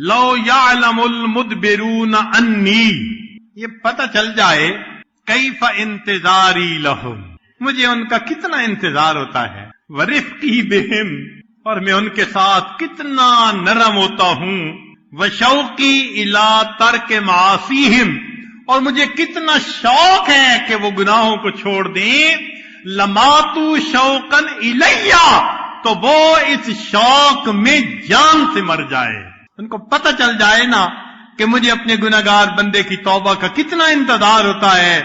لو یعلم المدبرون انی، یہ پتہ چل جائے کیف انتظاری لہم، مجھے ان کا کتنا انتظار ہوتا ہے، ورفقی بہم، اور میں ان کے ساتھ کتنا نرم ہوتا ہوں، وشوقی الی ترک معاصیہم، اور مجھے کتنا شوق ہے کہ وہ گناہوں کو چھوڑ دیں، لماتو شوقن الیہ، تو وہ اس شوق میں جان سے مر جائے، ان کو پتہ چل جائے نا کہ مجھے اپنے گناہگار بندے کی توبہ کا کتنا انتظار ہوتا ہے،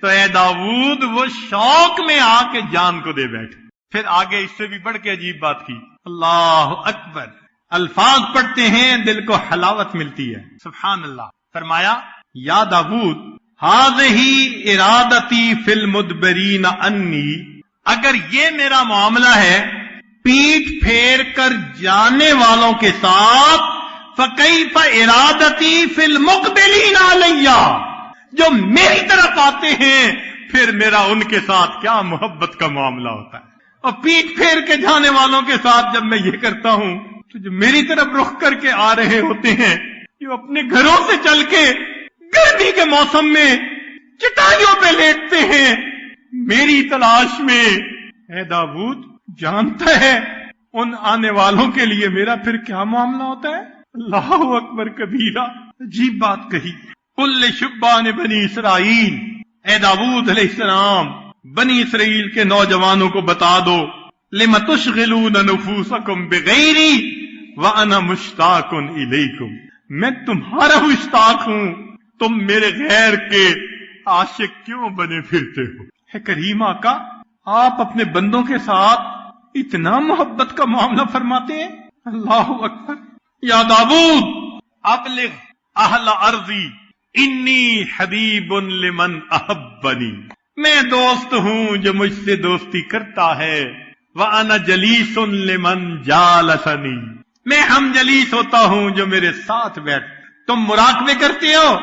تو اے داؤد وہ شوق میں آ کے جان کو دے بیٹھے۔ پھر آگے اس سے بھی بڑھ کے عجیب بات کی، اللہ اکبر، الفاظ پڑھتے ہیں دل کو حلاوت ملتی ہے، سبحان اللہ۔ فرمایا یا داؤد ھذہ ارادتی فی المدبرین انی، اگر یہ میرا معاملہ ہے پیٹھ پھیر کر جانے والوں کے ساتھ، فکیف ارادتی فی المقبلین علیہ، جو میری طرف آتے ہیں پھر میرا ان کے ساتھ کیا محبت کا معاملہ ہوتا ہے، اور پیٹھ پھیر کے جانے والوں کے ساتھ جب میں یہ کرتا ہوں تو جو میری طرف رخ کر کے آ رہے ہوتے ہیں، جو اپنے گھروں سے چل کے گرمی کے موسم میں چٹائیوں پہ لیٹتے ہیں میری تلاش میں، اے داؤد جانتا ہے ان آنے والوں کے لیے میرا پھر کیا معاملہ ہوتا ہے۔ اللہ اکبر کبیرہ، عجیب بات کہی۔ کل شبان بنی اسرائیل، اے داؤد علیہ السلام بنی اسرائیل کے نوجوانوں کو بتا دو، لم تشغلون نفوسکم بغیری وانا مشتاق الیکم، میں تمہارا مشتاق ہوں، تم میرے غیر کے عاشق کیوں بنے پھرتے ہو۔ ہے کریم آقا، آپ اپنے بندوں کے ساتھ اتنا محبت کا معاملہ فرماتے ہیں، اللہ اکبر۔ یا داؤد ابلغ اہل ارضی انی حبیب لمن احبنی، میں دوست ہوں جو مجھ سے دوستی کرتا ہے، وانا جلیس لمن جالسنی، میں ہم جلیس ہوتا ہوں جو میرے ساتھ بیٹھ، تم مراقبے کرتے ہو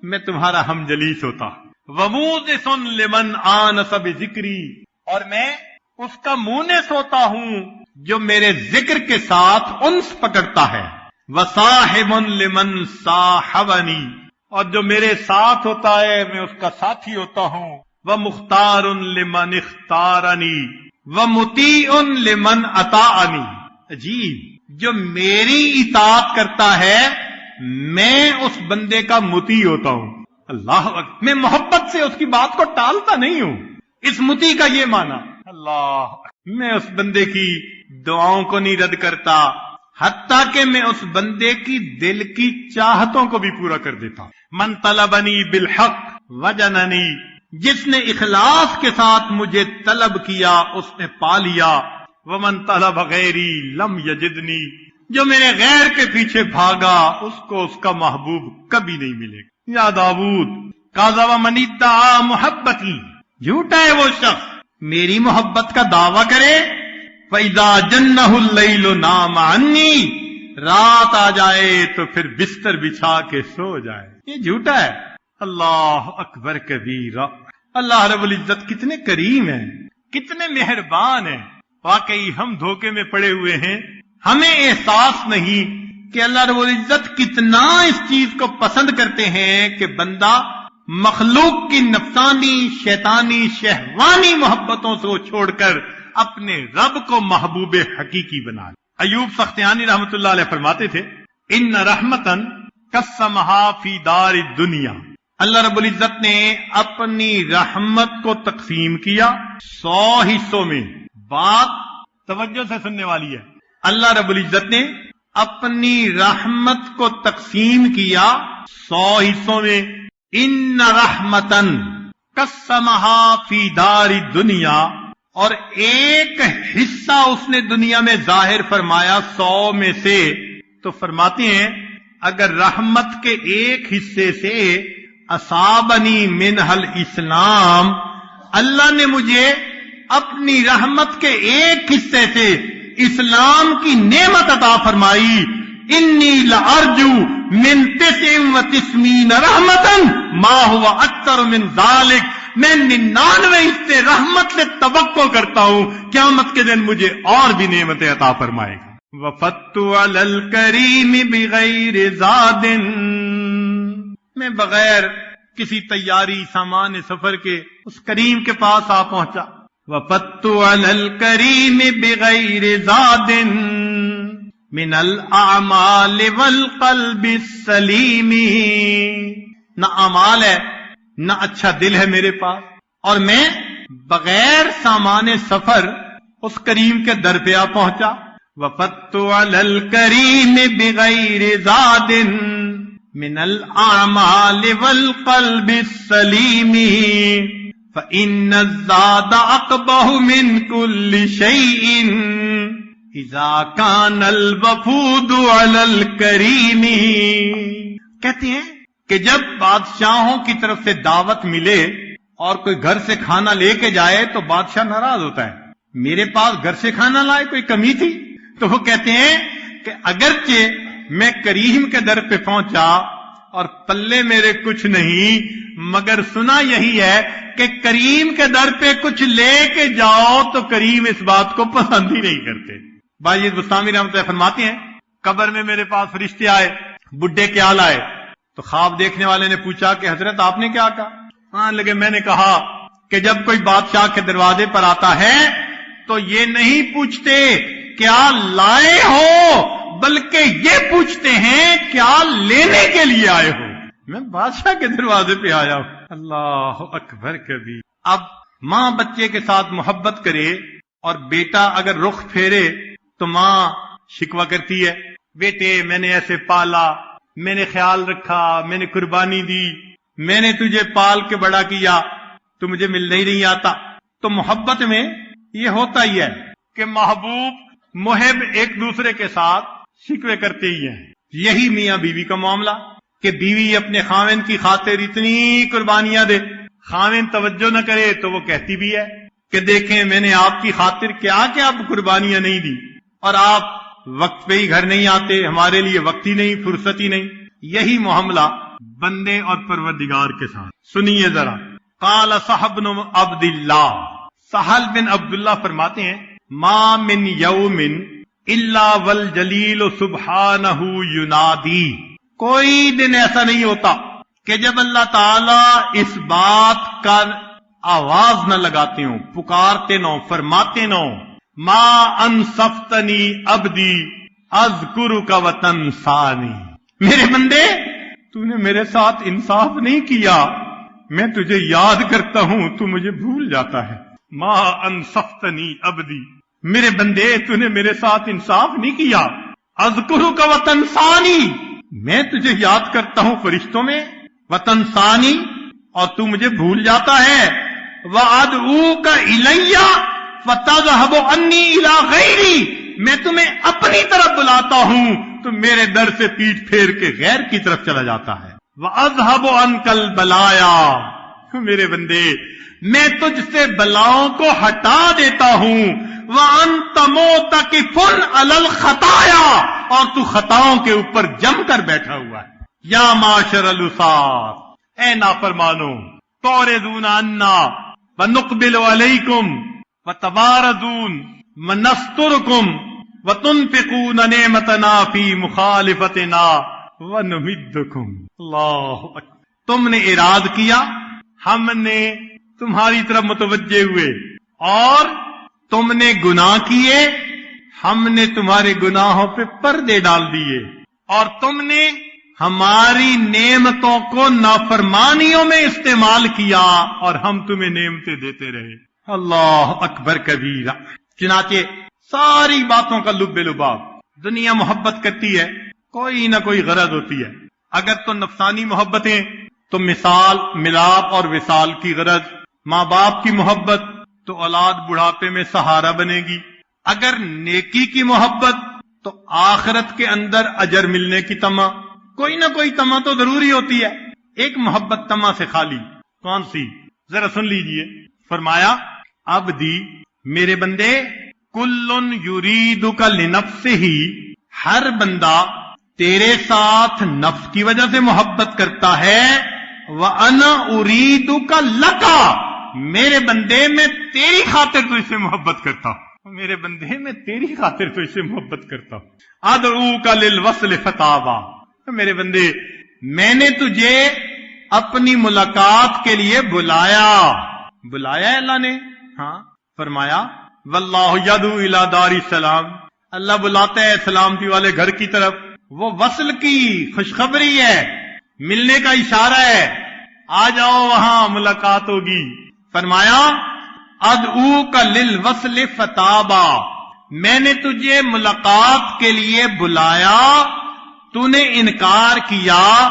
میں تمہارا ہم جلیس ہوتا، وموذس لمن آنس بذکری، اور میں اس کا مونس ہوتا ہوں جو میرے ذکر کے ساتھ انس پکڑتا ہے، وصاحب لمن صاحبنی، اور جو میرے ساتھ ہوتا ہے میں اس کا ساتھی ہوتا ہوں، ومختار لمن اختارنی، ومطیع لمن اطاعنی۔ عجیب، جو میری اطاعت کرتا ہے میں اس بندے کا مطیع ہوتا ہوں، اللہ اکبر، میں محبت سے اس کی بات کو ٹالتا نہیں ہوں، اس مطیع کا یہ معنی، اللہ، میں اس بندے کی دعاؤں کو نہیں رد کرتا، حتیٰ کہ میں اس بندے کی دل کی چاہتوں کو بھی پورا کر دیتا۔ من طلبنی بالحق وجننی، جس نے اخلاص کے ساتھ مجھے طلب کیا اس نے پا لیا، ومن طلب غیری لم یجدنی، جو میرے غیر کے پیچھے بھاگا اس کو اس کا محبوب کبھی نہیں ملے گا۔ یا داؤد کاذب من ادعا محبتی، جھوٹا ہے وہ شخص میری محبت کا دعویٰ کرے، فَإِذَا جَنَّهُ اللَّيْلُ نَامَ عَنِّي، رات آ جائے تو پھر بستر بچھا کے سو جائے، یہ جھوٹا ہے۔ اللہ اکبر کبیرہ، اللہ رب العزت کتنے کریم ہیں، کتنے مہربان ہیں۔ واقعی ہم دھوکے میں پڑے ہوئے ہیں، ہمیں احساس نہیں کہ اللہ رب العزت کتنا اس چیز کو پسند کرتے ہیں کہ بندہ مخلوق کی نفسانی شیطانی شہوانی محبتوں سے چھوڑ کر اپنے رب کو محبوب حقیقی بنا لے۔ ایوب سختیانی رحمت اللہ علیہ فرماتے تھے، ان رحمتن قسمہا فی دار الدنیا، اللہ رب العزت نے اپنی رحمت کو تقسیم کیا 100 حصوں میں۔ بات توجہ سے سننے والی ہے، اللہ رب العزت نے اپنی رحمت کو تقسیم کیا 100 حصوں میں۔ ان رحمتن قسمہا فی دار الدنیا، اور ایک حصہ اس نے دنیا میں ظاہر فرمایا 100 میں سے، تو فرماتے ہیں اگر رحمت کے ایک حصے سے اصابنی منہ الاسلام، اللہ نے مجھے اپنی رحمت کے ایک حصے سے اسلام کی نعمت عطا فرمائی، انی لارجو من 99 رحمتن ما ہوا اکثر من ذالک، میں 99 حصے رحمت سے توقع کرتا ہوں قیامت کے دن مجھے اور بھی نعمتیں عطا فرمائے گا۔ وفدت علی الکریم بغیر زاد، میں بغیر کسی تیاری سامان سفر کے اس کریم کے پاس آ پہنچا۔ وفدت علی الکریم بغیر زاد من الاعمال والقلب السلیم، نہ اعمال ہے نہ اچھا دل ہے میرے پاس، اور میں بغیر سامان سفر اس کریم کے در پہ آ پہنچا. وفدت علی الکریم بغیر زاد من الاعمال والقلب السلیم فإن الزاد اقبح من كل شيء اذا كان الوفود علی الکریم. کہتے ہیں کہ جب بادشاہوں کی طرف سے دعوت ملے اور کوئی گھر سے کھانا لے کے جائے تو بادشاہ ناراض ہوتا ہے. میرے پاس گھر سے کھانا لائے، کوئی کمی تھی؟ تو وہ کہتے ہیں کہ اگرچہ میں کریم کے در پہ پہنچا اور پلے میرے کچھ نہیں، مگر سنا یہی ہے کہ کریم کے در پہ کچھ لے کے جاؤ تو کریم اس بات کو پسند ہی نہیں کرتے. باجد بستامی رحمۃ اللہ فرماتے ہیں قبر میں میرے پاس فرشتے آئے، بڈھے کے آل آئے، تو خواب دیکھنے والے نے پوچھا کہ حضرت آپ نے کیا کہا؟ لگے میں نے کہا کہ جب کوئی بادشاہ کے دروازے پر آتا ہے تو یہ نہیں پوچھتے کیا لائے ہو، بلکہ یہ پوچھتے ہیں کیا لینے کے لیے آئے ہو. میں بادشاہ کے دروازے پہ آیا ہوں. اللہ اکبر کبیر. اب ماں بچے کے ساتھ محبت کرے اور بیٹا اگر رخ پھیرے تو ماں شکوہ کرتی ہے، بیٹے میں نے ایسے پالا، میں نے خیال رکھا، میں نے قربانی دی، میں نے تجھے پال کے بڑا کیا، تو مجھے ملنے ہی نہیں آتا. تو محبت میں یہ ہوتا ہی ہے کہ محبوب محب ایک دوسرے کے ساتھ شکوے کرتے ہی ہیں. یہی میاں بیوی کا معاملہ کہ بیوی اپنے خاوند کی خاطر اتنی قربانیاں دے، خاوند توجہ نہ کرے تو وہ کہتی بھی ہے کہ دیکھیں میں نے آپ کی خاطر کیا کیا قربانیاں نہیں دی، اور آپ وقت پہ ہی گھر نہیں آتے، ہمارے لیے وقت ہی نہیں، فرصت ہی نہیں. یہی معاملہ بندے اور پروردگار کے ساتھ. سنیے ذرا. قال صاحب بن عبد اللہ، سہل بن عبداللہ فرماتے ہیں ما من یوم الا والجلیل سبحانہ ینادی، کوئی دن ایسا نہیں ہوتا کہ جب اللہ تعالی اس بات کا آواز نہ لگاتے ہوں، پکارتے نہ ہوں، فرماتے نہ ہوں ما انصفتنی عبدی اذکرک وتنسانی، میرے بندے تو نے میرے ساتھ انصاف نہیں کیا، میں تجھے یاد کرتا ہوں تو مجھے بھول جاتا ہے. ما انصفتنی عبدی، میرے بندے تو نے میرے ساتھ انصاف نہیں کیا. اذکرک وتنسانی، میں تجھے یاد کرتا ہوں فرشتوں میں، وتنسانی، اور تو مجھے بھول جاتا ہے. وادعوک الی فتذهب عنی الی غیری، میں تمہیں اپنی طرف بلاتا ہوں تو میرے در سے پیٹھ پھیر کے غیر کی طرف چلا جاتا ہے. وَأَذْهَبُ عَنْكَ الْبَلَايَا، میرے بندے میں تجھ سے بلاؤں کو ہٹا دیتا ہوں. وَأَنْتَ مُعْتَكِفٌ عَلَى الْخَطَايَا، اور تو خطاؤں کے اوپر جم کر بیٹھا ہوا ہے. یا معاشر العصاة، اے نافرمانو، تُعْرِضُونَ عَنَّا وَنُقْبِلُ عَلَيْكُمْ وَتَبَارَزُونَ وَنَسْتُرُكُمْ وَتُنْفِقُونَ نِعْمَتَنَا فِي مُخَالِفَتِنَا وَنُمِدُّكُمْ. اللہ اکبر. تم نے اراد کیا، ہم نے تمہاری طرف متوجہ ہوئے، اور تم نے گناہ کیے، ہم نے تمہارے گناہوں پہ پردے ڈال دیے، اور تم نے ہماری نعمتوں کو نافرمانیوں میں استعمال کیا، اور ہم تمہیں نعمتیں دیتے رہے. اللہ اکبر کبیرہ. چنانچہ ساری باتوں کا لب لباب. دنیا محبت کرتی ہے، کوئی نہ کوئی غرض ہوتی ہے. اگر تو نفسانی محبتیں تو مثال، ملاپ اور وصال کی غرض. ماں باپ کی محبت تو اولاد بڑھاپے میں سہارا بنے گی. اگر نیکی کی محبت تو آخرت کے اندر اجر ملنے کی تمع. کوئی نہ کوئی تمع تو ضروری ہوتی ہے. ایک محبت تمع سے خالی، کون سی؟ ذرا سن لیجئے. فرمایا عبدی، میرے بندے، کلن یریدک لنفسہ، ہر بندہ تیرے ساتھ نفس کی وجہ سے محبت کرتا ہے. وَأَنَا أُرِيدُكَ لَكَ، میرے بندے میں تیری خاطر تو اس سے محبت کرتا ہوں. میرے بندے میں تیری خاطر تو اس سے محبت کرتا ہوں. أَدْعُوكَ لِلْوَصْلِ فَتَابَا، میرے بندے میں نے تجھے اپنی ملاقات کے لیے بلایا. بلایا اللہ نے؟ ہاں. فرمایا واللہ یدعو الی دار السلام، اللہ بلاتا ہے سلامتی والے گھر کی طرف، وہ وصل کی خوشخبری ہے، ملنے کا اشارہ ہے، آ جاؤ وہاں ملاقات ہوگی۔ فرمایا ادعوک للوصل فتابا، میں نے تجھے ملاقات کے لیے بلایا، تو نے انکار کیا،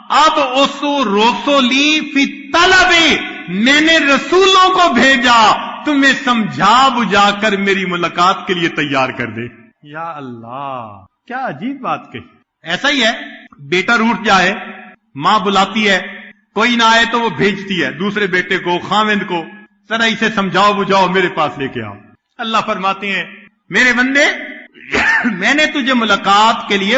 اب اسو رسولی فی طلب، میں نے رسولوں کو بھیجا تمہیں سمجھا بجھا کر میری ملاقات کے لیے تیار کر دے۔ یا اللہ، کیا عجیب بات کہی۔ ایسا ہی ہے، بیٹا روٹھ جائے، ماں بلاتی ہے، کوئی نہ آئے تو وہ بھیجتی ہے دوسرے بیٹے کو، خاوند کو، ذرا اسے سمجھاؤ بجھاؤ میرے پاس لے کے آؤ۔ اللہ فرماتے ہیں میرے بندے میں نے تجھے ملاقات کے لیے